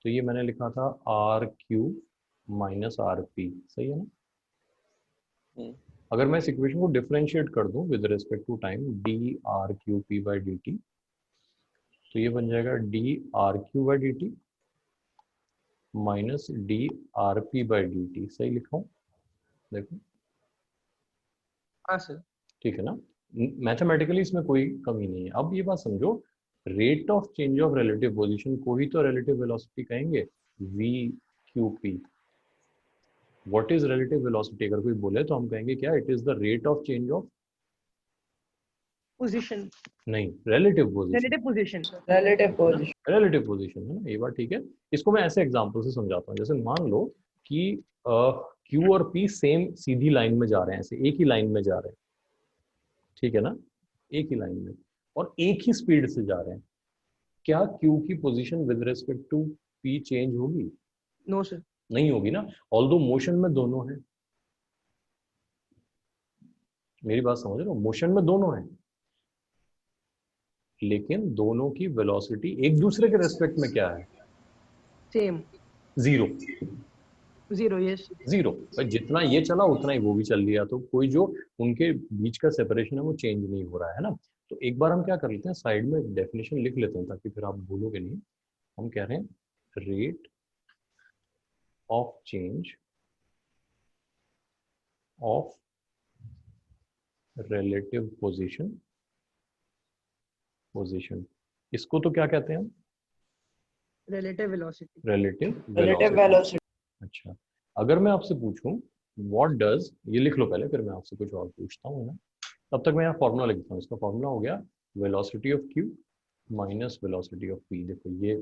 तो ये मैंने लिखा था RQ माइनस RP, सही है ना? अगर मैं इस इक्वेशन को डिफरेंशिएट कर दूं with respect to time, DRQP by dt, तो ये बन जाएगा DRQ by dt minus DRP by dt। सही लिखा हूँ? देखो, हाँ सर। ठीक है ना? मैथमेटिकली इसमें कोई कमी नहीं है। अब ये बात समझो, rate of change of relative position को ही तो रिलेटिव वेलोसिटी कहेंगे, VQP। What is relative velocity अगर कोई बोले तो हम कहेंगे क्या? It is the rate of change of, position. नहीं, relative position. Relative position. Relative position. Relative position है ना, ये बात ठीक है। इसको मैं ऐसे एग्जांपल से समझाता हूँ। जैसे मान लो कि Q और P सेम सीधी लाइन में जा रहे हैं, ऐसे एक ही लाइन में जा रहे हैं, ठीक है ना? एक ही लाइन में और एक ही स्पीड से जा रहे हैं। क्या Q की position with respect to P change होगी? No sir. नहीं होगी ना, ऑल्दो मोशन में दोनों है। मेरी बात समझ रहे हो? मोशन में दोनों है, लेकिन दोनों की वेलोसिटी एक दूसरे के रेस्पेक्ट में क्या है? सेम। जीरो। 0। यस। जीरो। जितना ये चला उतना ही वो भी चल लिया, तो कोई जो उनके बीच का सेपरेशन है वो चेंज नहीं हो रहा है ना? तो एक बार हम क्या कर लेते हैं, साइड में डेफिनेशन लिख लेते हैं ताकि फिर आप भूलोगे नहीं। हम कह रहे हैं rate of change of relative position, इसको तो क्या कहते हैं हम? Relative velocity. Relative Relative velocity. velocity. अच्छा, अगर मैं आपसे पूछूं व्हाट डज, ये लिख लो पहले, फिर मैं आपसे कुछ और पूछता हूँ ना। तब तक मैं यहाँ फॉर्मूला लिखता हूँ। इसका फॉर्मूला हो गया velocity of Q minus velocity of P। देखो ये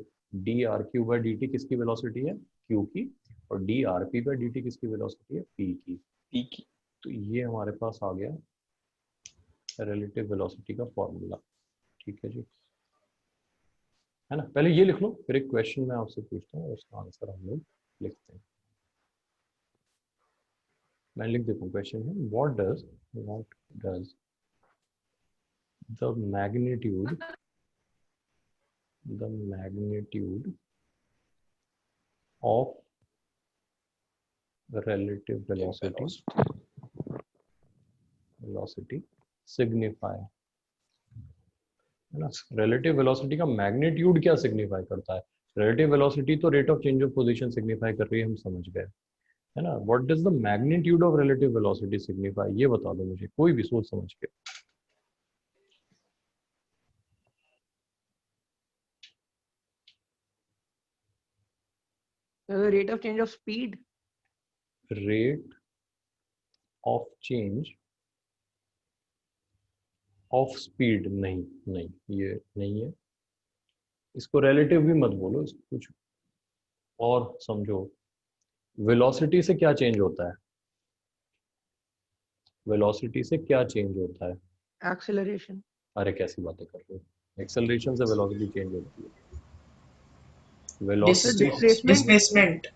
DRQ बाई dt किसकी वेलोसिटी है? Q की। और DRP बाई dt किसकी वेलोसिटी है? P की। पी की। तो ये हमारे पास आ गया रिलेटिव वेलोसिटी का फॉर्मूला। ठीक है जी, है ना? पहले ये लिख लो, फिर एक क्वेश्चन मैं आपसे पूछता हूँ, उसका आंसर हम लोग लिखते हैं। मैं लिख देता हूँ, क्वेश्चन है what does the magnitude of relative velocity signify, है ना? relative velocity का magnitude क्या signify करता है? relative velocity तो rate of change of position signify कर रही है, हम समझ गए, है ना? what does the magnitude of relative velocity signify, ये बता दो मुझे, कोई भी सोच समझ के। rate of change of speed. rate of change of speed, नहीं ये नहीं है, इसको relative भी मत बोलो, इसको कुछ और समझो। velocity से क्या change होता है? velocity से क्या change होता है? Acceleration. अरे कैसी बातें कर रहे हो, एक्सेलरेशन से वेलोसिटी चेंज होती है। Velocity displacement.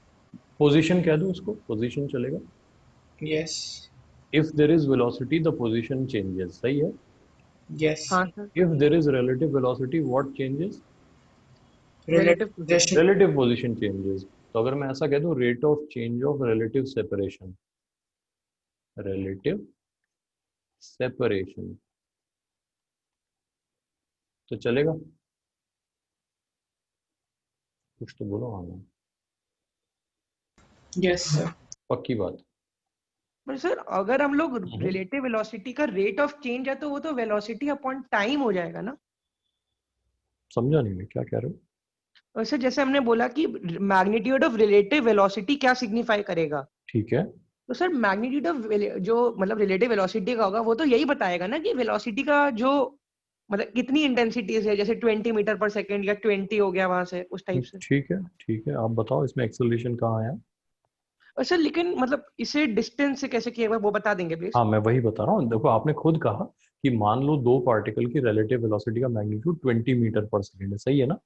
पोजीशन कह दो उसको, पोजीशन चलेगा। Yes if there is velocity the position changes, सही है। यस हाँ sir, if there is relative velocity what changes? relative position. Relative position changes. तो अगर मैं ऐसा कह दूं rate of change of relative separation, relative separation, तो चलेगा? कुछ तो बोलो। हाँ यस सर। पक्की बात। पर सर अगर हम लोग रिलेटिव वेलोसिटी का रेट ऑफ चेंज है तो वो तो वेलोसिटी अपॉन टाइम हो जाएगा ना? समझा नहीं मैं क्या कह रहा हूँ। और सर जैसे हमने बोला कि मैग्नीट्यूड ऑफ रिलेटिव वेलोसिटी क्या सिग्निफाई करेगा, ठीक है, तो सर मैग्नीट्यूड ऑफ जो मतलब रिलेटिव वेलोसिटी का होगा वो तो यही बताएगा ना कि वेलोसिटी का जो मतलब कितनी इंटेंसिटी है, जैसे 20 मीटर पर सेकंड या 20 हो गया वहां से, उस टाइप से। ठीक है, आप बताओ इसमें एक्सेलरेशन कहाँ आया? और सर लेकिन मतलब इसे डिस्टेंस से कैसे किया हुआ है वो बता देंगे प्लीज? हाँ मैं वही बता रहा हूँ, देखो आपने खुद कहा कि मान लो दो पार्टिकल की रिलेटिव वेलोसिटी का मैग्नीट्यूड 20 मीटर पर सेकंड है, सही है ना?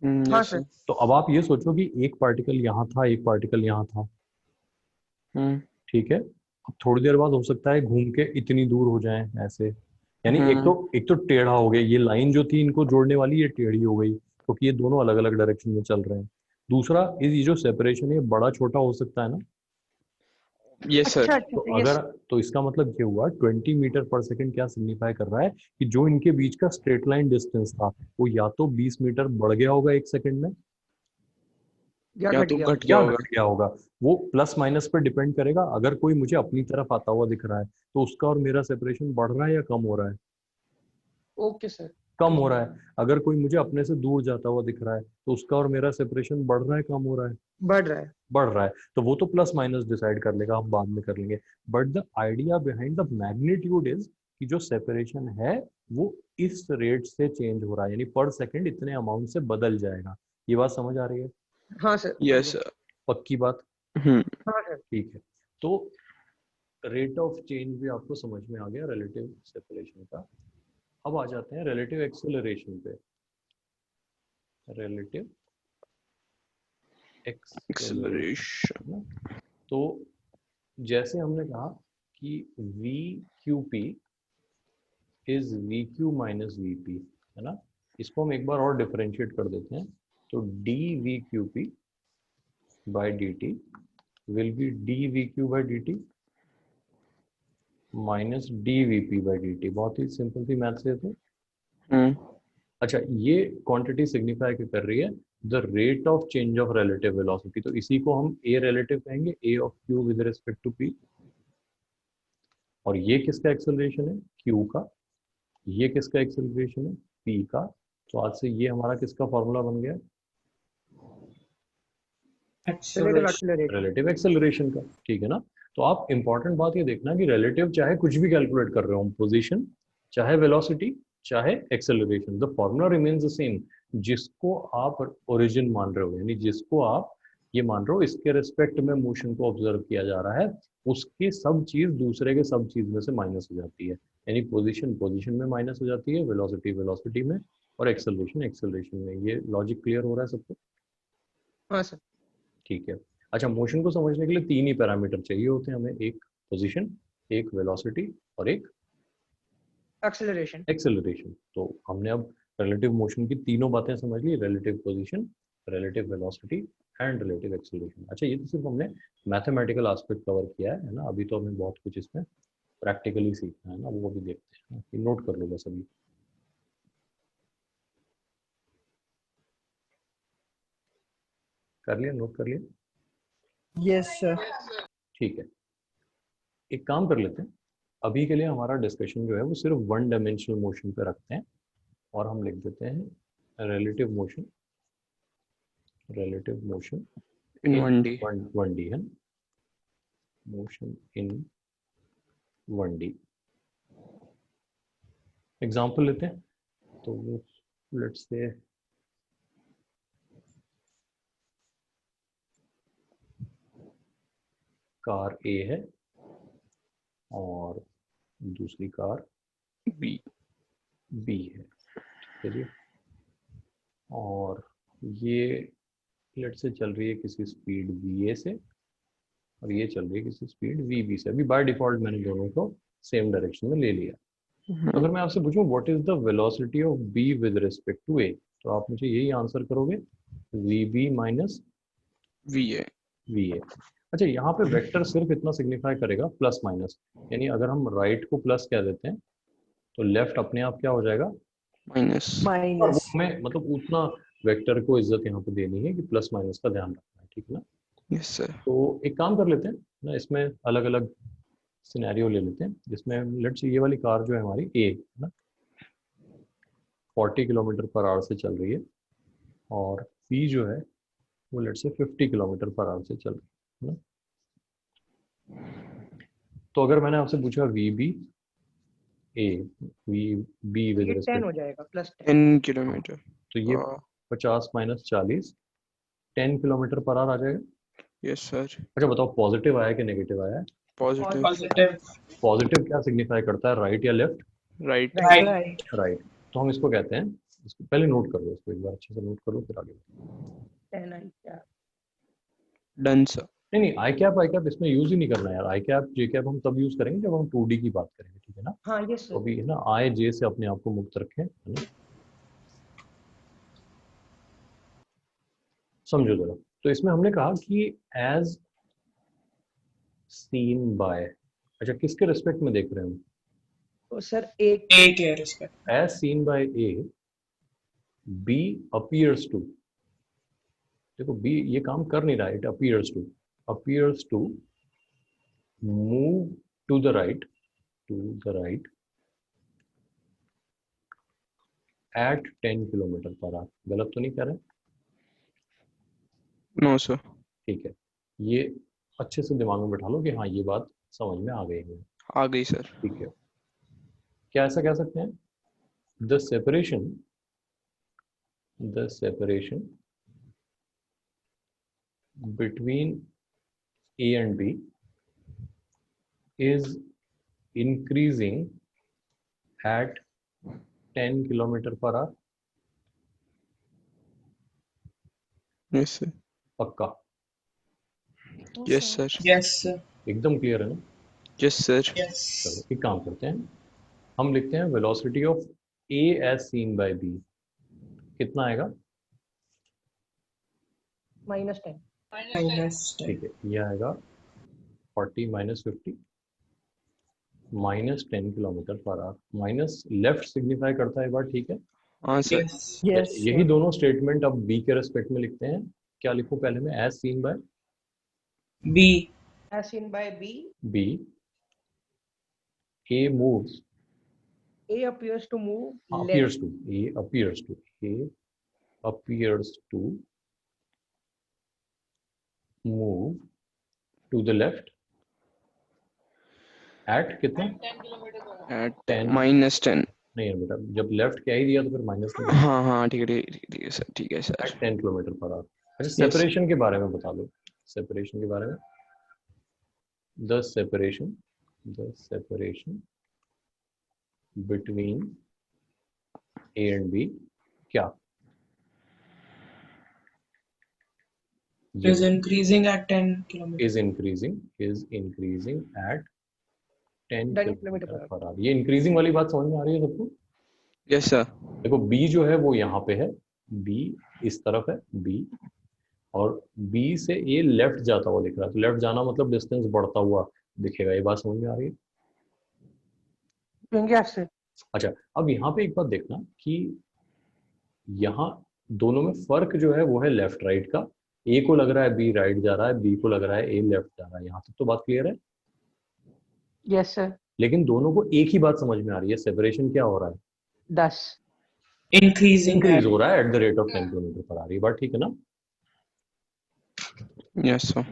हाँ yes सर। तो अब आप ये सोचो कि एक पार्टिकल यहाँ था, एक पार्टिकल यहाँ था, ठीक है। अब थोड़ी देर बाद हो सकता है घूम के इतनी दूर हो जाए ऐसे, यानी एक तो टेढ़ा हो गया, ये लाइन जो थी इनको जोड़ने वाली ये टेढ़ी हो गई क्योंकि ये दोनों अलग अलग डायरेक्शन में चल रहे हैं। दूसरा ये जो सेपरेशन है बड़ा छोटा हो सकता है ना? yes sir अच्छा तो अच्छा, अगर यस। तो इसका मतलब ये हुआ 20 मीटर पर सेकंड क्या सिग्निफाई कर रहा है कि जो इनके बीच का स्ट्रेट लाइन डिस्टेंस था वो या तो 20 मीटर बढ़ गया होगा एक सेकंड में या या घट तो गया? घट गया या होगा। घट गया होगा। वो प्लस माइनस पर डिपेंड करेगा। अगर कोई मुझे अपनी तरफ आता हुआ दिख रहा है तो उसका और मेरा सेपरेशन बढ़ रहा है या कम हो रहा है? Okay sir. कम हो रहा है। अगर कोई मुझे अपने से दूर जाता हुआ दिख रहा है तो उसका और मेरा सेपरेशन बढ़ रहा है कम हो रहा है? बढ़ रहा है। बढ़ रहा है। तो वो तो प्लस माइनस डिसाइड कर लेगा, हम बाद में कर लेंगे। But the idea behind the magnitude is कि जो सेपरेशन है वो इस रेट से चेंज हो रहा है, यानी पर सेकंड इतने अमाउंट से बदल जाएगा। ये बात समझ आ रही है? हाँ सर। yes sir पक्की बात? हम्म हाँ सर। ठीक है। तो रेट ऑफ चेंज भी आपको समझ में आ गया रिलेटिव सेपरेशन का। अब आ जाते हैं रिलेटिव एक्सेलरेशन पे। रिलेटिव एक्सेलरेशन, acceleration तो जैसे हमने कहा कि we Q P is we Q minus V P, है ना? इसको हम एक बार और डिफरेंशिएट कर देते हैं। तो D we Q P by D T will be D we Q by D T minus D V P by D T. बहुत ही सिंपल सी मैथ से थे। अच्छा, ये क्वांटिटी सिग्निफाई कर रही है the rate of change of relative velocity. तो इसी को हम ए रिलेटिव कहेंगे, a of Q with respect to P. और ये किसका एक्सेलरेशन है? क्यू का। ये किसका एक्सेलरेशन है? पी का। तो आज से ये हमारा किसका फॉर्मूला बन गया? रिलेटिव एक्सेलरेशन का। ठीक है ना? तो आप इंपॉर्टेंट बात ये देखना कि रिलेटिव चाहे कुछ भी कैलकुलेट कर रहे हो, पोजीशन चाहे वेलोसिटी चाहे acceleration, the formula remains the same. जिसको आप ओरिजिन मान रहे हो, यानी जिसको आप ये मान रहे हो इसके रिस्पेक्ट में मोशन को ऑब्जर्व किया जा रहा है, उसकी सब चीज दूसरे के सब चीज में से माइनस हो जाती है। यानी पोजीशन पोजीशन में माइनस हो जाती है, वेलोसिटी वेलोसिटी में, और एक्सेलरेशन एक्सेलरेशन में। ये लॉजिक क्लियर हो रहा है सबको? हाँ सर। ठीक है। अच्छा, मोशन को समझने के लिए तीन ही पैरामीटर चाहिए होते हैं हमें, एक पोजीशन, एक वेलोसिटी और एक एक्सेलरेशन। एक्सेलरेशन। तो हमने अब रिलेटिव मोशन की तीनों बातें समझ ली, relative position, relative velocity and relative acceleration. अच्छा, ये तो सिर्फ हमने मैथमेटिकल एस्पेक्ट कवर किया है ना, अभी तो हमें बहुत कुछ इसमें प्रैक्टिकली सीखना है ना, वो भी देखते हैं। नोट कर लो बस अभी। कर लिया, नोट कर लिया? Yes sir. ठीक है, एक काम कर लेते हैं, अभी के लिए हमारा डिस्कशन जो है वो सिर्फ वन डायमेंशनल मोशन पे रखते हैं और हम लिख देते हैं relative motion, relative motion in in 1D। 1D है, मोशन इन 1D। एग्जांपल लेते हैं, तो लेट्स से कार ए है और दूसरी कार बी बी है, चलिए, और ये लेट्स से चल रही है किसी स्पीड वी ए से और ये चल रही है किसी स्पीड वी बी से। अभी बाय डिफॉल्ट मैंने दोनों को सेम डायरेक्शन में ले लिया। तो अगर मैं आपसे पूछूं what is the velocity of B with respect to A, तो आप मुझे यही आंसर करोगे, V B minus V A. V A. अच्छा, यहाँ पे वेक्टर सिर्फ इतना सिग्निफाई करेगा प्लस माइनस, यानी अगर हम राइट को प्लस कह देते हैं तो लेफ्ट अपने आप क्या हो जाएगा, माइनस। और वो माइनस। हमें मतलब उतना वेक्टर को इज्जत यहाँ पे देनी है कि प्लस माइनस का ध्यान रखना है, ठीक है ना। Yes sir. तो एक काम कर लेते हैं ना, इसमें अलग अलग सिनेरियो ले लेते हैं, जिसमें लेट्स ये वाली कार जो है हमारी ए है ना, 40 किलोमीटर पर आवर से चल रही है और पी जो है वो let's say 50 kilometre per our से चल रही है ना। तो अगर मैंने आपसे पूछा V B A, V B with ये 10 रिस्पेक्ट, हो जाएगा, प्लस 10। 10 किलोमीटर। तो ये 50 माइनस 40 10 किलोमीटर पर आवर आ जाएगा। Yes sir. अच्छा बताओ, पॉजिटिव आया कि नेगेटिव आया? पॉजिटिव। पॉजिटिव। पॉजिटिव क्या सिग्निफाई करता है, राइट या left? Right. Right. Right. Right. तो हम इसको कहते हैं, इसको पहले नोट कर लो, इसको एक बार अच्छे से नोट कर लो फिर आगे। 10 आई क्या? Done sir. नहीं नहीं, आई कैप इसमें यूज ही नहीं करना यार। आई कैप जे कैप हम तब यूज करेंगे जब हम 2D की बात करेंगे, ठीक है ना। हाँ यस तो सर। अभी है ना, आई जे से अपने आप को मुक्त रखें, है ना, समझो जरा। तो इसमें हमने कहा कि एज सीन बाय, अच्छा किसके रिस्पेक्ट में देख रहे हैं हम? तो सर एक ए के respect. As seen by A, B appears to, देखो बी ये काम कर नहीं रहा है, it appears to move to the right at 10 kilometre per hour. गलत तो नहीं कह रहे? No sir. ठीक है, ये अच्छे से दिमाग में बैठा लो कि हाँ ये बात समझ में आ गई है। आ गई सर। ठीक है, क्या ऐसा कह सकते हैं, the separation between A and B is increasing at 10 kilometre per hour? Yes sir. पक्का? Yes sir. Yes sir. एकदम क्लियर है ना? Yes sir. यस। चलो एक काम करते हैं, हम लिखते हैं velocity of A as seen by B, कितना आएगा? -10। माइनस 10। ठीक है, ये आएगा 40 minus 50 minus 10 kilometre per our. Minus left signify करता है एक बार, ठीक है। हाँ सर। यस। यस यही दोनों स्टेटमेंट अब बी के रेस्पेक्ट में लिखते हैं। क्या लिखूं पहले में? As seen by B. As seen by B, B, A moves, A appears to move appears left. to, A appears to move to the left at कितना? एट 10। माइनस 10। नहीं है बेटा, जब लेफ्ट क्या ही दिया तो फिर माइनस नहीं, हाँ हाँ ठीक है ठीक है सर। ठीक है sir. At 10 kilometre per hour. अच्छा सेपरेशन के बारे में बता दो, सेपरेशन के बारे में। The separation between A and B क्या? is increasing at 10 kilometers. is increasing at 10 10 kilometre kilometre per our. ये इंक्रीजिंग वाली बात समझ में आ रही है सबको? Yes sir. देखो बी जो है वो यहाँ पे है, बी इस तरफ है बी, और बी से ए लेफ्ट जाता हुआ दिख रहा है, तो लेफ्ट जाना मतलब डिस्टेंस बढ़ता हुआ दिखेगा। ये बात समझ में आ रही है? Yes sir. अच्छा, अब यहाँ पे एक बात देखना कि यहाँ दोनों में फर्क जो है वो है लेफ्ट राइट का। ए को लग रहा है बी राइट जा रहा है, बी को लग रहा है ए लेफ्ट जा रहा है। यहाँ तक तो बात क्लियर है। Yes sir. लेकिन दोनों को एक ही बात समझ में आ रही है, सेपरेशन क्या हो रहा है? 10 इंक्रीजिंग इंक्रीज हो रहा है at the rate of 10 kilometre per our. ये बात ठीक है ना? Yes sir.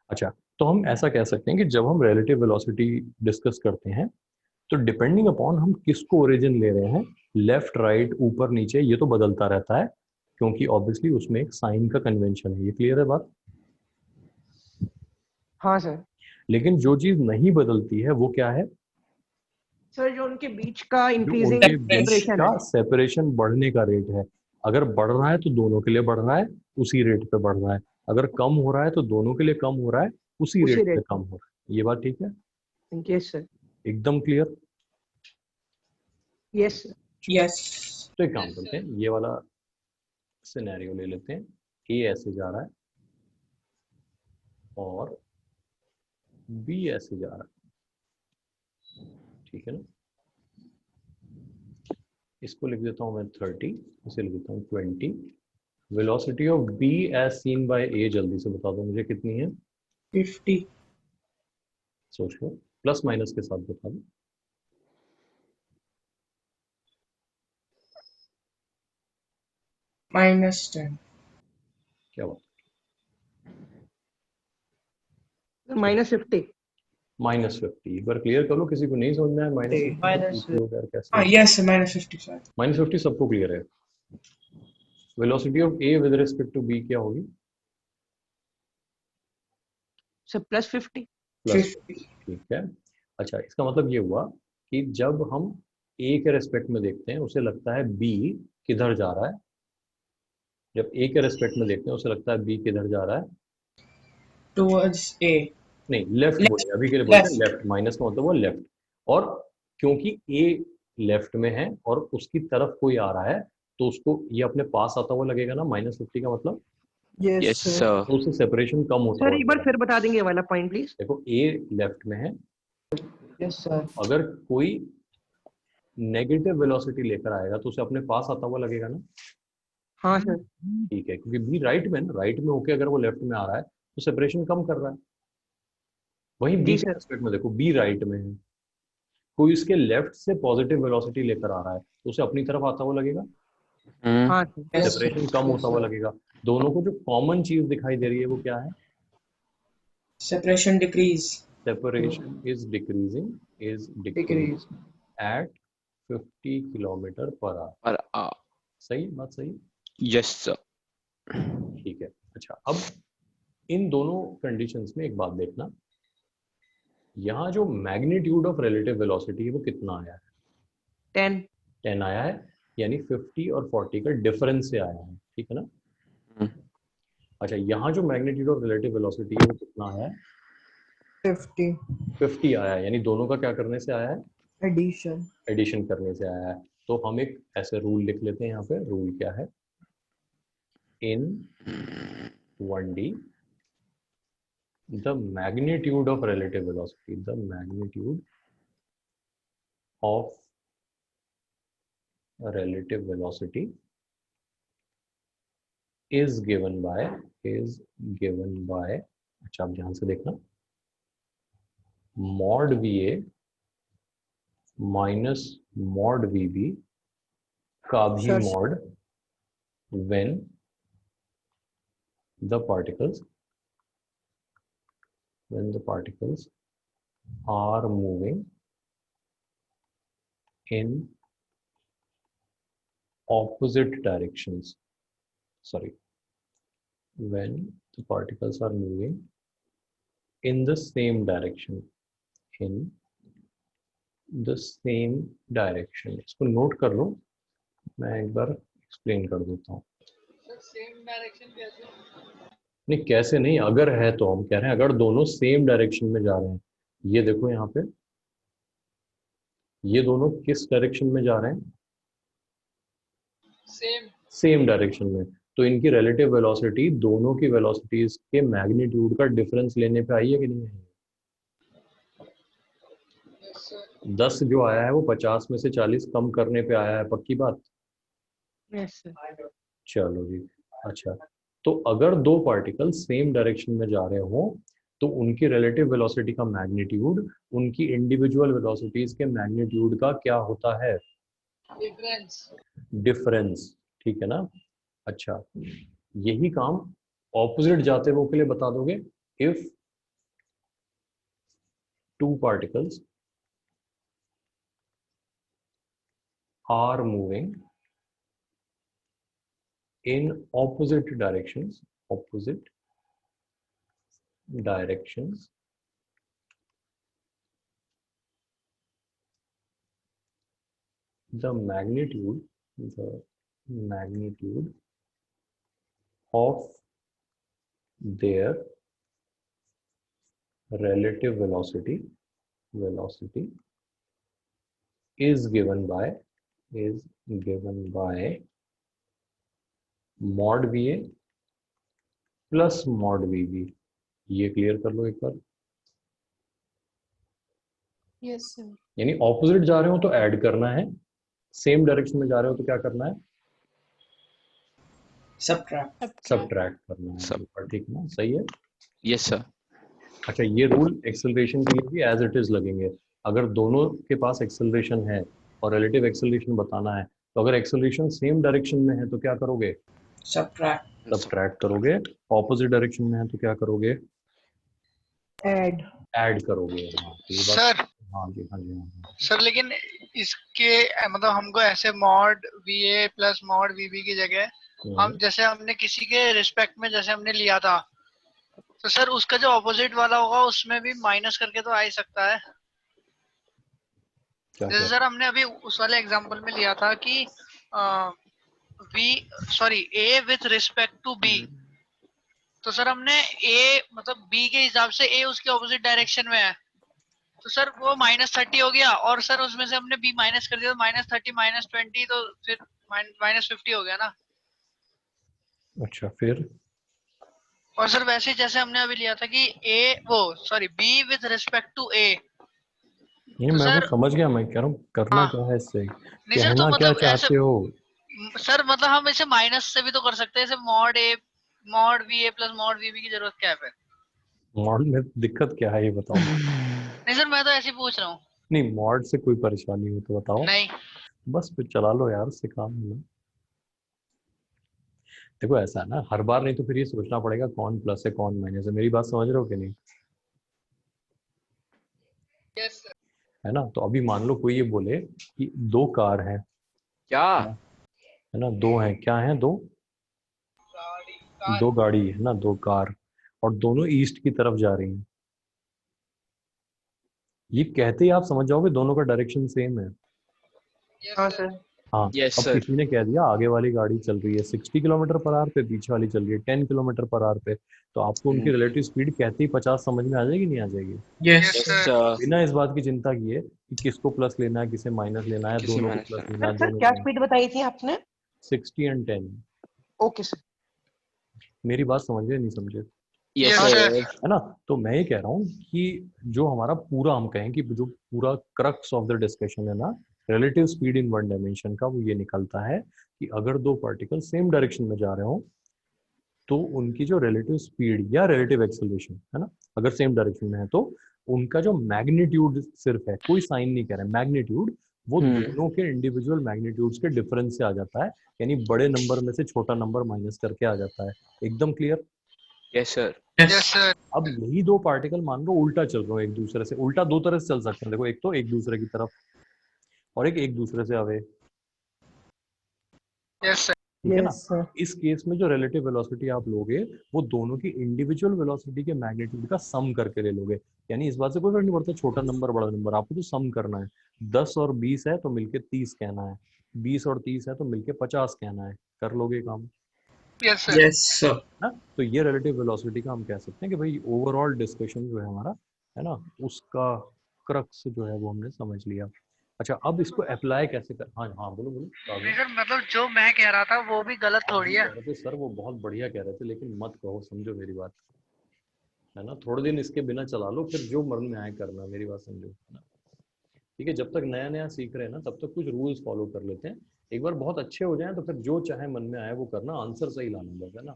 अच्छा, तो हम ऐसा कह सकते हैं कि जब हम रिलेटिव वेलोसिटी डिस्कस करते हैं तो डिपेंडिंग अपॉन हम किसको ओरिजिन ले रहे हैं, लेफ्ट राइट ऊपर नीचे, ये तो बदलता रहता है क्योंकि ऑब्वियसली उसमें एक साइन का कन्वेंशन है। ये क्लियर है बात? हाँ सर। लेकिन जो चीज नहीं बदलती है वो क्या है? सर जो उनके बीच का जो इंक्रीजिंग उनके बीच सेपरेशन का है। सेपरेशन बढ़ने का रेट है। अगर बढ़ रहा है तो दोनों के लिए बढ़ रहा है, उसी रेट पे बढ़ रहा है। अगर कम हो रहा है तो दोनों के लिए कम हो रहा है, उसी उसी रेट पे रेट कम हो रहा है। ये बात ठीक है? Yes sir. एकदम क्लियर? Yes sir. यस। तो एक काम करते हैं, ये वाला सिनेरियो ले लेते हैं। ए ऐसे जा रहा है और बी ऐसे जा रहा है, ठीक है ना? इसको लिख देता हूं मैं 30, इसे लिख देता हूं 20। Velocity of B as seen by A जल्दी से बता दो मुझे कितनी है? 50 सोच लो, प्लस माइनस के साथ बता दो। -10 क्या बात? -50 -50। एक बार क्लियर कर लो, किसी को नहीं समझ में आया minus- -50 कैसे? हाँ यस -50 सर। -50 सबको क्लियर है। Velocity of A with respect to B क्या होगी? सर +50 प्लस, ठीक है। अच्छा, इसका मतलब ये हुआ कि जब हम ए के रेस्पेक्ट में देखते हैं उसे लगता है बी किधर जा रहा है। जब ए के रेस्पेक्ट में देखते हैं उसे लगता है बी किधर जा रहा है? Towards a. नहीं, लेफ्ट Left, बोले, अभी के लिए बोलते हैं left. लेफ्ट। माइनस का मतलब वो लेफ्ट। और क्योंकि ए लेफ्ट में है और उसकी तरफ कोई आ रहा है तो उसको ये अपने पास आता हुआ लगेगा ना। -50 का मतलब Yes, यस sir. सर। तो उससे सेपरेशन कम होता सर हुआ एक बार लगेगा। फिर बता देंगे ये वाला पॉइंट प्लीज। देखो ए लेफ्ट में है, Yes, sir. अगर कोई नेगेटिव वेलोसिटी लेकर आएगा तो उसे अपने पास आता हुआ लगेगा ना। हाँ सर। ठीक है, क्योंकि बी राइट में ना, राइट में होके अगर वो लेफ्ट में आ रहा है तो सेपरेशन कम कर रहा है। वहीं बी जी के सर। रेस्पेक्ट में देखो, बी राइट में है, कोई इसके लेफ्ट से पॉजिटिव वेलोसिटी लेकर आ रहा है तो उसे अपनी तरफ आता हुआ लगेगा, हाँ सर। Yes, सेपरेशन कम होता हुआ लगेगा। दोनों को जो कॉमन चीज दिखाई दे रही है वो क्या है? separation decrease. Separation is decreasing Decrease. At 50 kilometre per hour. पर आ सही बात? सही, यस सर। ठीक है। अच्छा, अब इन दोनों कंडीशंस में एक बात देखना, यहाँ जो मैग्नीट्यूड ऑफ रिलेटिव वेलोसिटी है वो कितना आया है? 10 10 आया है, यानी 50 और 40 का डिफरेंस से आया है, ठीक है ना? अच्छा, यहाँ जो मैग्नीट्यूड ऑफ रिलेटिव वेलोसिटी है वो कितना आया है? 50 50 आया है, यानी दोनों का क्या करने से आया है? addition. एडिशन करने से आया है। तो हम एक ऐसे रूल लिख लेते हैं यहाँ पे। रूल क्या है? इन 1D the magnitude of relative velocity, the magnitude of relative velocity is given by अच्छा आप ध्यान से देखना, mod VA minus mod VB का भी Sir. mod when the particles are moving in opposite directions. Sorry, when the particles are moving in the same direction. इसको note कर लो, मैं एक बार एक्सप्लेन कर देता हूँ। सेम डायरेक्शन कैसे? नहीं, कैसे नहीं, अगर है तो हम कह रहे हैं अगर दोनों सेम डायरेक्शन में जा रहे हैं। ये देखो यहाँ पे ये दोनों किस डायरेक्शन में जा रहे हैं? सेम। सेम डायरेक्शन में। तो इनकी रिलेटिव वेलोसिटी दोनों की वेलोसिटीज के मैग्नीट्यूड का डिफरेंस लेने पे आई है कि नहीं आई? 10 जो आया है वो 50 में से 40 कम करने पे आया है, पक्की बात? Yes sir. चलो जी। अच्छा, तो अगर दो पार्टिकल सेम डायरेक्शन में जा रहे हो तो उनकी रिलेटिव वेलोसिटी का मैग्नीट्यूड उनकी इंडिविजुअल वेलोसिटीज के मैग्नीट्यूड का क्या होता है? डिफरेंस। डिफरेंस। ठीक है ना? अच्छा, यही काम ऑपोजिट जाते हुए के लिए बता दोगे? If two particles are moving in opposite directions, the magnitude of their relative velocity is given by mod VA plus mod VB। ये क्लियर कर लो एक बार। Yes sir. यानी ऑपोजिट जा रहे हो तो ऐड करना है, सेम डायरेक्शन में जा रहे हो तो क्या करना है? सब्ट्रैक्ट करना है। ऊपर, ठीक है ना? सही है। Yes sir. अच्छा, ये रूल एक्सेलरेशन के लिए भी एज इट इज लगेंगे। अगर दोनों के पास एक्सेलरेशन है और रिलेटिव एक्सेलरेशन बताना है तो अगर एक्सेलरेशन सेम डायरेक्शन में है तो क्या करोगे? सब्ट्रैक्ट करोगे। ऑपोजिट डायरेक्शन में है तो क्या करोगे? ऐड करोगे। हाँ, तो ये बात। सर। हाँ जी, हाँ जी, हाँ जी। सर लेकिन इसके मतलब हमको ऐसे मॉड वीए प्लस मॉड वीबी की जगह हम जैसे हमने किसी के रिस्पेक्ट में जैसे हमने लिया था तो सर उसका जो ऑपोजिट वाला होगा उसमें भी माइनस करके तो आ ही सकता है। जैसे सर हमने अभी उस वाले एग्जांपल में लिया था कि ए विथ रिस्पेक्ट टू बी, तो सर हमने ए मतलब बी के हिसाब से ए उसके ऑपोजिट डायरेक्शन में है तो सर वो -30 हो गया और सर उसमें से हमने बी माइनस कर दिया तो -30 -20 तो फिर -50 हो गया ना। अच्छा, फिर? और सर वैसे ही जैसे हमने अभी लिया था कि बी विद रिस्पेक्ट टू ए, ये तो मैं वो सर समझ गया, मैं कह रहा हूँ करना हाँ क्या है इससे, नहीं सर, तो कहना क्या मतलब ऐसे चाहते हो? सर मतलब हम इसे माइनस से भी तो कर सकते हैं, जैसे mod V A plus mod V B की जरूरत क्या है फिर? मॉड में दिक्कत क्या है ये बताओ। नहीं सर मैं तो ऐसे ही पूछ रहा हूँ। नहीं, मॉड से कोई परेशानी हो तो बताओ। नहीं बस फिर चला लो यार, उससे काम है ना। देखो ऐसा है ना, हर बार नहीं तो फिर ये सोचना पड़ेगा कौन प्लस है कौन माइनस है। मेरी बात समझ रहे हो कि नहीं? Yes sir. है ना? तो अभी मान लो कोई ये बोले कि दो कार हैं, क्या? है ना? दो हैं, क्या हैं? दो गाड़ी है ना, दो कार, और दोनों ईस्ट की तरफ जा रही हैं। ये कहते ही आप समझ जाओगे दोनों का डायरेक्शन सेम है। हाँ सर। हाँ। यस अब सर। किसी ने कह दिया आगे वाली गाड़ी चल रही है 60 किलोमीटर पर आवर पे, पीछे वाली चल रही है 10 किलोमीटर पर आवर पे, तो आपको उनकी रिलेटिव स्पीड कहते ही 50 समझ में आ जाएगी, नहीं आ जाएगी? Yes yes sir. सर। बिना इस बात की चिंता किए कि किसको प्लस लेना है किसे माइनस लेना है, किसी दोनों को मैनेज प्लस करना लेना है, सर दोनों क्या को स्पीड बताई थी आपने? 60 एंड 10। Okay sir. मेरी बात समझे नहीं समझे? Yes yes sir. सर। है ना? तो मैं ये कह रहा हूँ कि जो हमारा पूरा, हम कहें कि जो पूरा क्रक्स ऑफ द डिस्कशन है ना, relative speed in one dimension का, वो ये निकलता है कि अगर दो पार्टिकल सेम डायरेक्शन में जा रहे हो तो उनकी जो रिलेटिव स्पीड या रिलेटिव एक्सेलरेशन है ना, अगर सेम डायरेक्शन में है तो उनका जो मैग्नीट्यूड सिर्फ है, कोई साइन नहीं कह रहे, मैग्नीट्यूड, वो दोनों के इंडिविजुअल मैग्नीट्यूड्स के डिफरेंस से आ जाता है। यानी बड़े नंबर में से छोटा नंबर माइनस करके आ जाता है। एकदम clear? Yes sir. Yes sir. अब यही दो पार्टिकल मान लो उल्टा चल रहे हो एक दूसरे से, उल्टा दो तरह से चल सकते हैं। देखो, एक तो एक दूसरे की तरफ और एक दूसरे से अवे। Yes sir. ठीक है ना? Yes sir. इस केस में जो रिलेटिव वेलोसिटी आप लोगे वो दोनों की इंडिविजुअल वेलोसिटी के मैग्नीट्यूड का सम करके ले लोगे। यानी इस बात से कोई फर्क नहीं पड़ता छोटा नंबर बड़ा नंबर, आपको तो सम करना है। 10 और 20 है तो मिलके 30 कहना है, 20 और 30 है तो मिलके 50 कहना है। कर लोगे काम? Yes sir. Yes sir. ना? तो ये रिलेटिव वेलोसिटी का हम कह सकते हैं कि भाई ओवरऑल डिस्कशन जो है हमारा, है ना, उसका क्रक्स जो है वो हमने समझ लिया। अच्छा अब इसको अप्लाई कैसे कर, हाँ हाँ बोलो बोलो नहीं राघव। सर, मतलब जो मैं कह रहा था वो भी गलत आप थोड़ी जो है। कह रहे थे सर वो बहुत बढ़िया कह रहे थे, लेकिन मत कहो, समझो मेरी बात, है ना। थोड़े दिन इसके बिना चला लो, फिर जो मन में आए करना, मेरी बात समझो, है ना। ठीक है, जब तक नया नया सीख रहे हैं ना तब तक कुछ रूल्स फॉलो कर लेते हैं। एक बार बहुत अच्छे हो जाएं तो फिर जो चाहे मन में आए वो करना, आंसर सही लाना बस, है ना।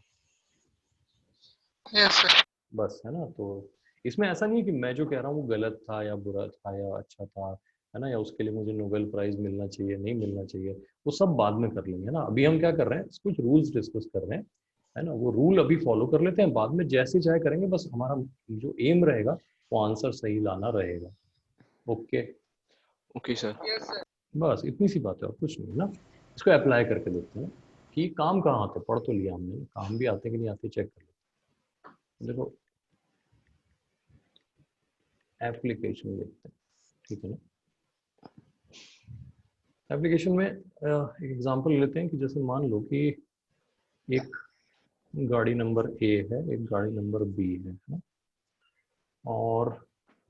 Yes sir. बस, है ना। तो इसमें ऐसा नहीं है कि मैं जो कह रहा हूँ वो गलत था या बुरा था या अच्छा था, है ना, या उसके लिए मुझे नोबेल प्राइज मिलना चाहिए नहीं मिलना चाहिए, वो सब बाद में कर लेंगे ना। अभी हम क्या कर रहे हैं, कुछ रूल्स डिस्कस कर रहे हैं, है ना। वो रूल अभी फॉलो कर लेते हैं, बाद में जैसे चाहे करेंगे, बस हमारा जो एम रहेगा वो आंसर सही लाना रहेगा। Okay, okay sir. बस इतनी सी बात है और कुछ नहीं, है ना। इसको अप्लाई करके देखते हैं कि काम कहाँ आते, पढ़ तो लिया हमने, काम भी आते कि नहीं आते चेक कर लेते हैं। देखो एप्लीकेशन देखते हैं, ठीक है ना। एप्लीकेशन में एक एग्जांपल लेते हैं कि जैसे मान लो कि एक गाड़ी नंबर ए है, एक गाड़ी नंबर बी है ना। और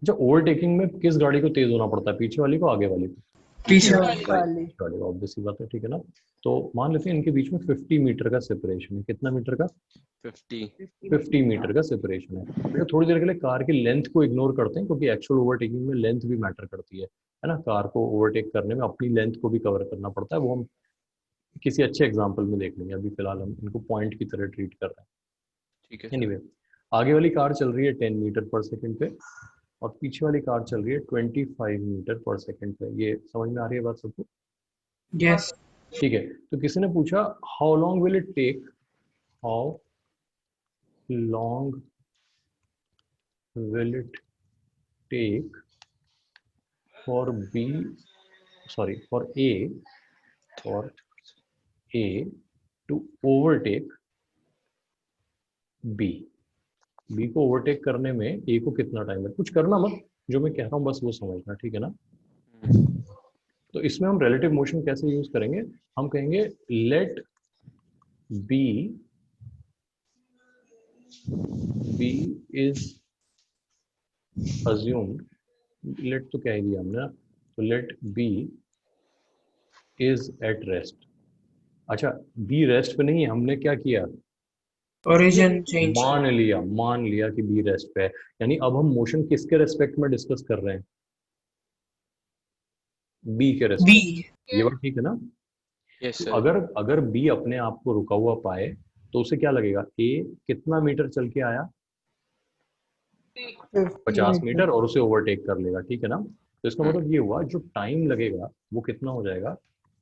जब ओवरटेकिंग में किस गाड़ी को तेज होना पड़ता है, पीछे वाली को आगे वाली को? पीछे वाली। गाड़ी, ऑब्वियस सी बात है, ठीक है ना। तो मान लेते हैं इनके बीच में 50 मीटर का सेपरेशन है। कितना मीटर का? 50 मीटर का सेपरेशन है। बेटा थोड़ी देर के लिए कार की लेंथ को इग्नोर करते हैं, क्योंकि एक्चुअल ओवरटेकिंग में लेंथ भी मैटर करती है ना। कार को ओवरटेक करने में अपनी लेंथ को भी कवर करना पड़ता है, वो हम किसी अच्छे एग्जाम्पल में देख लेंगे। अभी फिलहाल हम इनको पॉइंट की तरह ट्रीट कर रहे हैं। ठीक है। एनीवे, आगे वाली कार चल रही है 10 मीटर पर सेकंड पे और पीछे वाली कार चल रही है 25 मीटर पर सेकंड पे। ये समझ में आ रही है बात सबको? यस। ठीक है, तो किसी ने पूछा how long will it take, how long will it take for B, sorry for A to overtake B. B को ओवरटेक करने में ए को कितना टाइम है? कुछ करना मत, जो मैं कह रहा हूँ बस वो समझना, ठीक है ना। तो इसमें हम रिलेटिव मोशन कैसे यूज करेंगे? हम कहेंगे let B is assumed, let तो कह ही दिया हमने ना, तो let B is at rest. अच्छा, बी रेस्ट पे नहीं है, हमने क्या किया, ओरिजिन चेंज। मान लिया कि बी रेस्ट पे है। यानी अब हम मोशन किसके रेस्पेक्ट में डिस्कस कर रहे हैं? बी के बी। रेस्पेक्ट। ये बात ठीक है ना। यस तो सर। अगर बी अपने आप को रुका हुआ पाए तो उसे क्या लगेगा, ए कितना मीटर चल के आया, 50 मीटर, और उसे ओवरटेक कर लेगा, ठीक है ना। तो इसका मतलब ये हुआ जो टाइम लगेगा वो कितना हो जाएगा,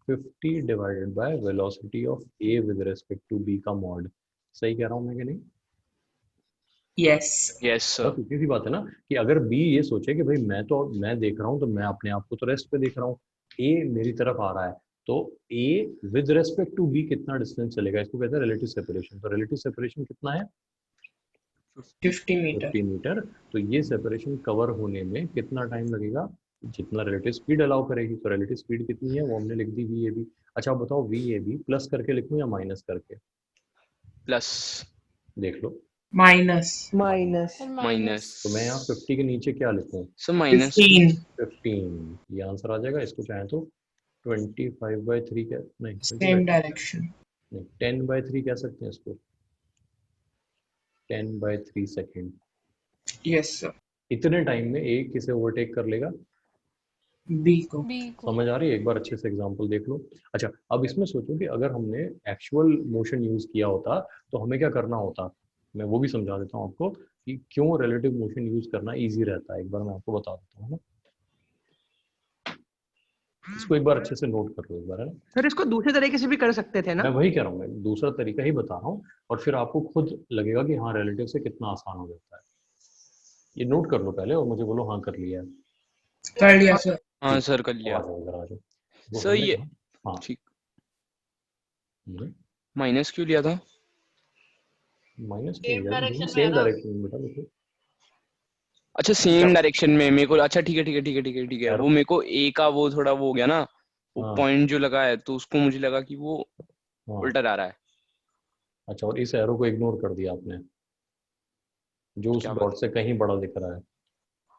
50 divided by velocity of A with respect to B का मॉड। सही कह रहा हूँ मैं कि नहीं? यस। Yes sir. बस इतनी सी बात है ना, कि अगर बी ये सोचे कि भाई मैं देख रहा हूँ तो मैं अपने आप को तो रेस्ट पे देख रहा हूँ, ए मेरी तरफ आ रहा है, तो A with respect to B कितना डिस्टेंस चलेगा, इसको कहते हैं रिलेटिव सेपरेशन। तो रिलेटिव सेपरेशन कितना है? 50 मीटर। 50 मीटर। तो ये सेपरेशन कवर होने में कितना टाइम लगेगा, जितना रिलेटिव स्पीड अलाउ करेगी। तो रिलेटिव स्पीड कितनी है वो हमने लिख दी, वी ए बी। अच्छा अब बताओ, वी ए बी प्लस करके लिखूं या माइनस करके? प्लस। देख लो, माइनस। तो मैं यहाँ 50 के नीचे क्या लिखूं? Sir minus 15। 15, ये आंसर आ जाएगा। इसको चाहे तो 25/3 क्या, नहीं 25 सेम डायरेक्शन। नहीं 10/3 कह सकते हैं इसको, 10/3 सेकेंड। Yes sir. इतने टाइम में ए किसे ओवरटेक कर लेगा? बी को। समझ आ रही है? एक बार अच्छे से एग्जांपल देख लो। अच्छा अब इसमें सोचो कि अगर हमने एक्चुअल मोशन यूज किया होता तो हमें क्या करना होता, मैं वो भी समझा देता हूँ आपको कि क्यों रिलेटिव मोशन यूज करना इजी रहता है। एक बार मैं आपको बता देता हूँ ना, इसको एक बार अच्छे से नोट कर लो एक बार, है ना। सर इसको दूसरे तरीके से भी कर सकते थे ना? मैं वही कह रहा हूँ, मैं दूसरा तरीका ही बता रहा हूँ और फिर आपको खुद लगेगा कि हाँ रिलेटिव से कितना आसान हो जाता है। ये नोट कर लो पहले और मुझे बोलो हाँ कर लिया है। कर लिया सर। हाँ सर कर अब लिया आ जाओ इधर आ जाओ। वो सर। हमने ये कहा हाँ, ठीक, हम्म, माइनस क्यों लिया था? माइनस सेम डायरेक्शन में है सेम ना? डायरेक्शन में बेटा देखो। अच्छा सेम डायरेक्शन में मेरे को, अच्छा ठीक है ठीक है ठीक है ठीक है ठीक है। एरो, वो मेरे को ए का वो थोड़ा वो हो गया ना, वो हाँ पॉइंट जो लगा है तो उसको मुझे लगा कि वो हाँ। उल्टा जा रहा है। अच्छा, और इस एरो को इग्नोर कर दिया आपने, जो उस क्या डॉट बात। से कहीं बड़ा दिख रहा है।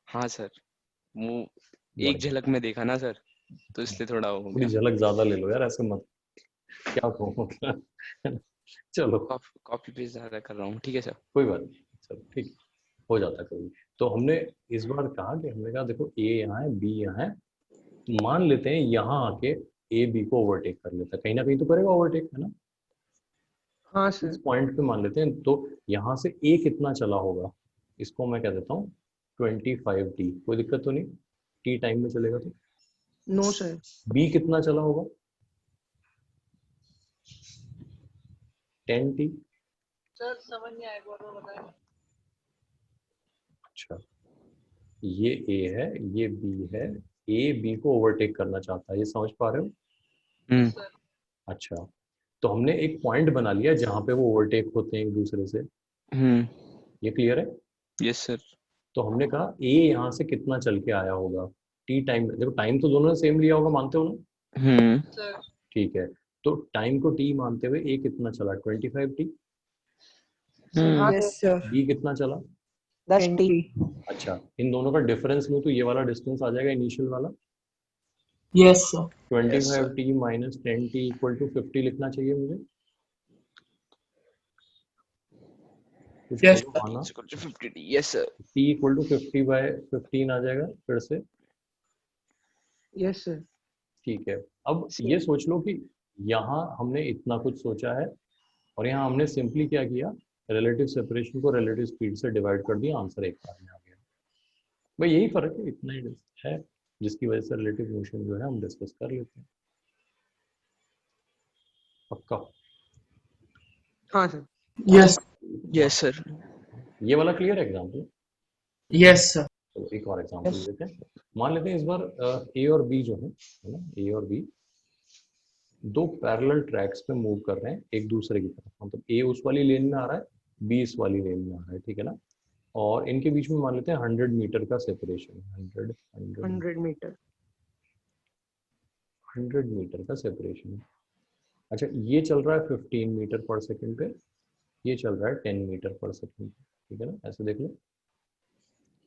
हाँ सर, वो एक बढ़िया, झलक में देखा ना सर। तो इसलिए थोड़ा हो थोड़ी गया। झलक ज्यादा ले लो यार, ऐसे मत, क्या कहूँ चलो कॉपी पेस्ट ज्यादा कर रहा हूँ, ठीक है सर। कोई बात नहीं, चलो ठीक, हो जाता है कभी। तो हमने इस बार कहा कि हमने कहा देखो ए यहाँ है, बी यहाँ है, मान लेते हैं यहाँ आके ए बी को ओवरटेक कर लेता है, कहीं ना कहीं तो करेगा ओवरटेक, है ना। हाँ इस सर। पॉइंट पे मान लेते हैं, तो यहाँ से ए कितना चला होगा, इसको मैं कह देता हूँ 25t, कोई दिक्कत तो नहीं, टी टाइम में चलेगा तो। No sir. बी कितना चला होगा 10t। सर समझ नहीं आया, एक बार और बताएं। अच्छा, ये ए है, ये बी है, ए बी को ओवरटेक करना चाहता है, ये समझ पा रहे हो। हम्म। सर अच्छा, तो हमने एक पॉइंट बना लिया जहाँ पे वो ओवरटेक होते हैं एक दूसरे से, ये क्लियर है। Yes sir. तो हमने कहा ए यहाँ से कितना चल के आया होगा टी टाइम, देखो टाइम तो दोनों ने सेम लिया होगा, मानते हो ना। सर ठीक है, तो टाइम को टी मानते हुए ए कितना चला 25t, हाँ यस सर। सर। बी कितना चला 10t। 20। अच्छा, इन दोनों का डिफरेंस लूँ तो ये वाला डिस्टेंस आ जाएगा इनिशियल वाला, yes sir. 25t minus 10t equal to 50 लिखना चाहिए मुझे, कुछ यस करो सर। माना, 50t, yes sir. t equal to 50/15 आ जाएगा फिर से। Yes sir. ठीक है, अब ये सोच लो कि यहाँ हमने इतना कुछ सोचा है और यहाँ हमने सिंपली क्या किया, रिलेटिव सेपरेशन को रिलेटिव स्पीड से डिवाइड कर दिया, आंसर एक बार में आ गया। भाई यही फर्क है, इतना ही है जिसकी वजह से रिलेटिव मोशन जो है हम डिस्कस कर लेते हैं। पक्का। हाँ सर। यस। Yes sir. ये वाला क्लियर एग्जाम्पल। Yes sir. चलो एक और एग्जाम्पल लेते हैं, मान लेते हैं इस बार ए और बी जो है ना, ए और बी दो पैरेलल ट्रैक्स पे मूव कर रहे हैं एक दूसरे की तरफ, मतलब ए उस वाली लेन में आ रहा है, बी इस वाली लेन में आ रहा है, ठीक है ना। और इनके बीच में मान लेते हैं 100 मीटर का सेपरेशन, 100 मीटर। 100 मीटर का सेपरेशन है। अच्छा, ये चल रहा है 15 मीटर पर सेकंड पे, ये चल रहा है 10 मीटर पर सेकंड पे, ठीक है ना, ऐसे देख लो।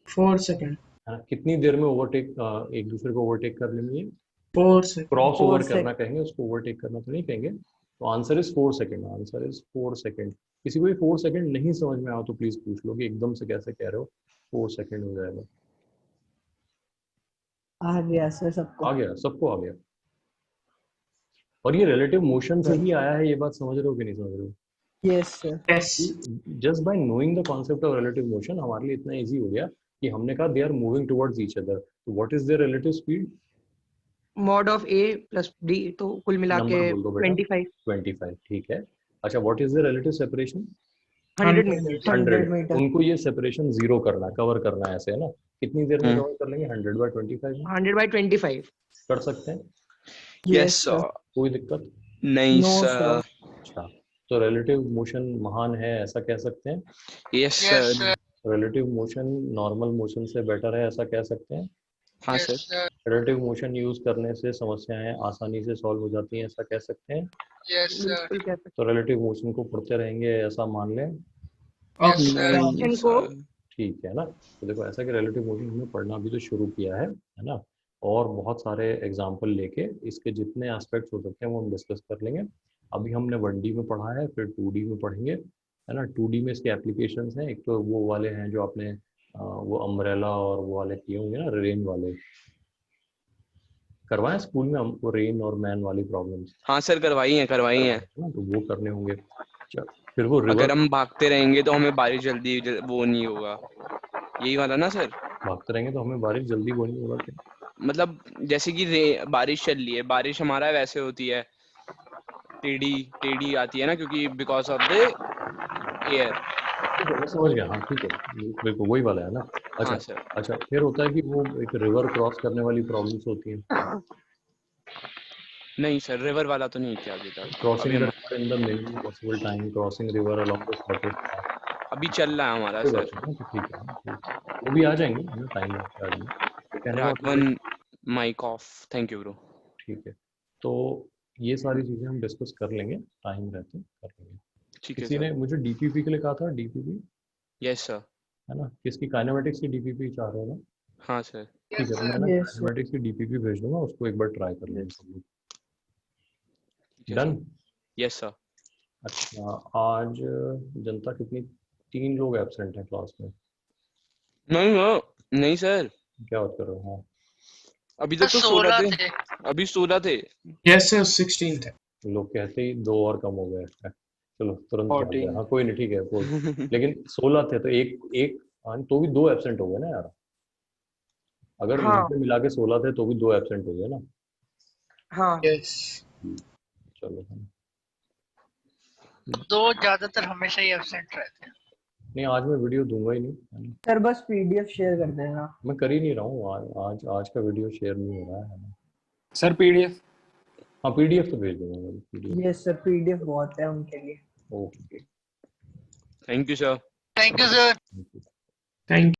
4 सेकंड। है ना, कितनी देर में ओवरटेक, एक दूसरे को ओवरटेक कर लेंगे, 4 सेकंड। Cross 4 over second. करना कहेंगे उसको, ओवरटेक करना तो नहीं कहेंगे। तो answer is 4 second, answer is 4 second. किसी को ये 4 सेकंड नहीं समझ में आओ तो प्लीज पूछ लो कि एकदम से कैसे कह रहे हो 4 सेकंड हो जाएगा। आ गया सर सबको। आ गया, सबको आ गया। और ये रिलेटिव मोशन से ही आया है, ये बात समझ रहे हो कि नहीं समझ रहे हो। Yes sir. Yes. Just by knowing the concept of relative motion हमारे लिए इतना इजी हो गया कि हमने कहा they are moving towards each other, तो what is their relative speed, mod of A plus D, तो कुल मिला के नंबर बोल दो बेटा। 25। 25, ठीक है। अच्छा, what is the relative separation, 100 100 metre. 100 100। Metre. उनको ये सेपरेशन जीरो करना, कवर करना है, ऐसे है ना। कितनी देर में कवर कर लेंगे 100/25 में, 100/25। कर सकते हैं, यस सर। कोई दिक्कत नहीं नो सर। सर। अच्छा, तो रिलेटिव मोशन महान है ऐसा कह सकते हैं, yes yes sir. Sir. Relative motion normal motion से बेटर है ऐसा कह सकते हैं, हाँ yes sir. Sir. Relative motion use करने से समस्याएं आसानी से सॉल्व हो जाती हैं ऐसा कह सकते हैं। Yes sir. बिल्कुल कह सकते तो रिलेटिव मोशन को पढ़ते रहेंगे ऐसा मान लें, यस ओके। सर। नहीं हैं इनको। सर। ठीक है ना। तो देखो ऐसा कि रिलेटिव मोशन हमने पढ़ना भी तो शुरू किया है ना, और बहुत सारे एग्जाम्पल लेके इसके जितने एस्पेक्ट्स हो सकते हैं वो हम डिस्कस कर लेंगे। अभी हमने 1D में पढ़ा है, फिर 2D में पढ़ेंगे, है ना। 2D में इसके एप्लीकेशंस हैं, एक तो वो वाले हैं जो आपने वो अम्ब्रेला और वो वाले किए होंगे ना, रेन वाले करवाएं स्कूल में हमको, रेन और मैन वाली प्रॉब्लम्स, हाँ सर, करवाई है ना, तो वो करने होंगे। अच्छा, फिर वो अगर रिवर, हम भागते रहेंगे तो हमें बारिश वो नहीं होगा, यही वाला ना सर। भागते रहेंगे तो हमें बारिश जल्दी वो नहीं होगा क्या, मतलब जैसे कि बारिश चल रही है, बारिश हमारा वैसे होती है, टेढ़ी टेढ़ी आती है ना, क्योंकि बिकॉज ऑफ द एयर। ठीक है मैं समझ गया, हाँ ठीक है, बिल्कुल वही वाला है ना। अच्छा, हाँ सर। अच्छा फिर होता है कि वो एक रिवर क्रॉस करने वाली प्रॉब्लम्स होती हैं, नहीं सर, रिवर वाला तो नहीं किया अभी तक। अभी क्रॉसिंग द हम river in the minimum possible time, crossing river along the shortest path, अभी चल रहा है हमारा कोई बात सर। नहीं, तो ठीक है, वो भी आ जाएंगे, है ना, टाइम लगता है आदमी, तो कहने का मतलब है Raghavan mike off, thank you bro. ठीक है। तो ये सारी चीज़ें हम डिस्कस कर लेंगे, टाइम रहते कर लेंगे। ठीक है किसी सर। ने मुझे डीपीपी के लिए कहा था, डीपीपी यस सर। है ना, किसकी काइनेमेटिक्स की डीपीपी चाह रहे हो ना, हाँ सर। ठीक है, तो मैं ना Yes, sir. मैथमेटिक्स की डीपीपी भेज दूंगा, उसको एक बार ट्राई कर लेंगे सब लोग। ठीक है डन। सर। Yes sir. अच्छा, आज जनता कितनी? 3 लोग एब्सेंट हैं क्लास में। नहीं नहीं सर, क्या बात कर रहे हो? हाँ, अभी तक तो 16 16 थे, थे। अभी 16 थे। यस सर 16 थे। लोग कहते ही 2 और कम हो गए। चलो तुरंत भाग गया। 14 हाँ कोई नहीं, ठीक है बोल। लेकिन 16 थे तो एक हाँ, तो भी 2 एब्सेंट हो गए ना यार। अगर हाँ इनसे मिला के 16 थे तो भी 2 एब्सेंट हो गए ना। हाँ यस चलो हाँ। 2 ज्यादातर हमेशा ही एब्सेंट रहते हैं। नहीं, आज मैं वीडियो दूंगा ही नहीं, है ना? सर बस पीडीएफ शेयर कर देना। मैं कर ही नहीं रहा हूँ। आज का वीडियो शेयर नहीं हो रहा है ना? Sir PDF. हाँ पीडीएफ तो भेज दूंगा मैं, पीडीएफ। यस सर, पीडीएफ बहुत है उनके लिए। Okay, thank you sir. Thank you sir. Thank you. Thank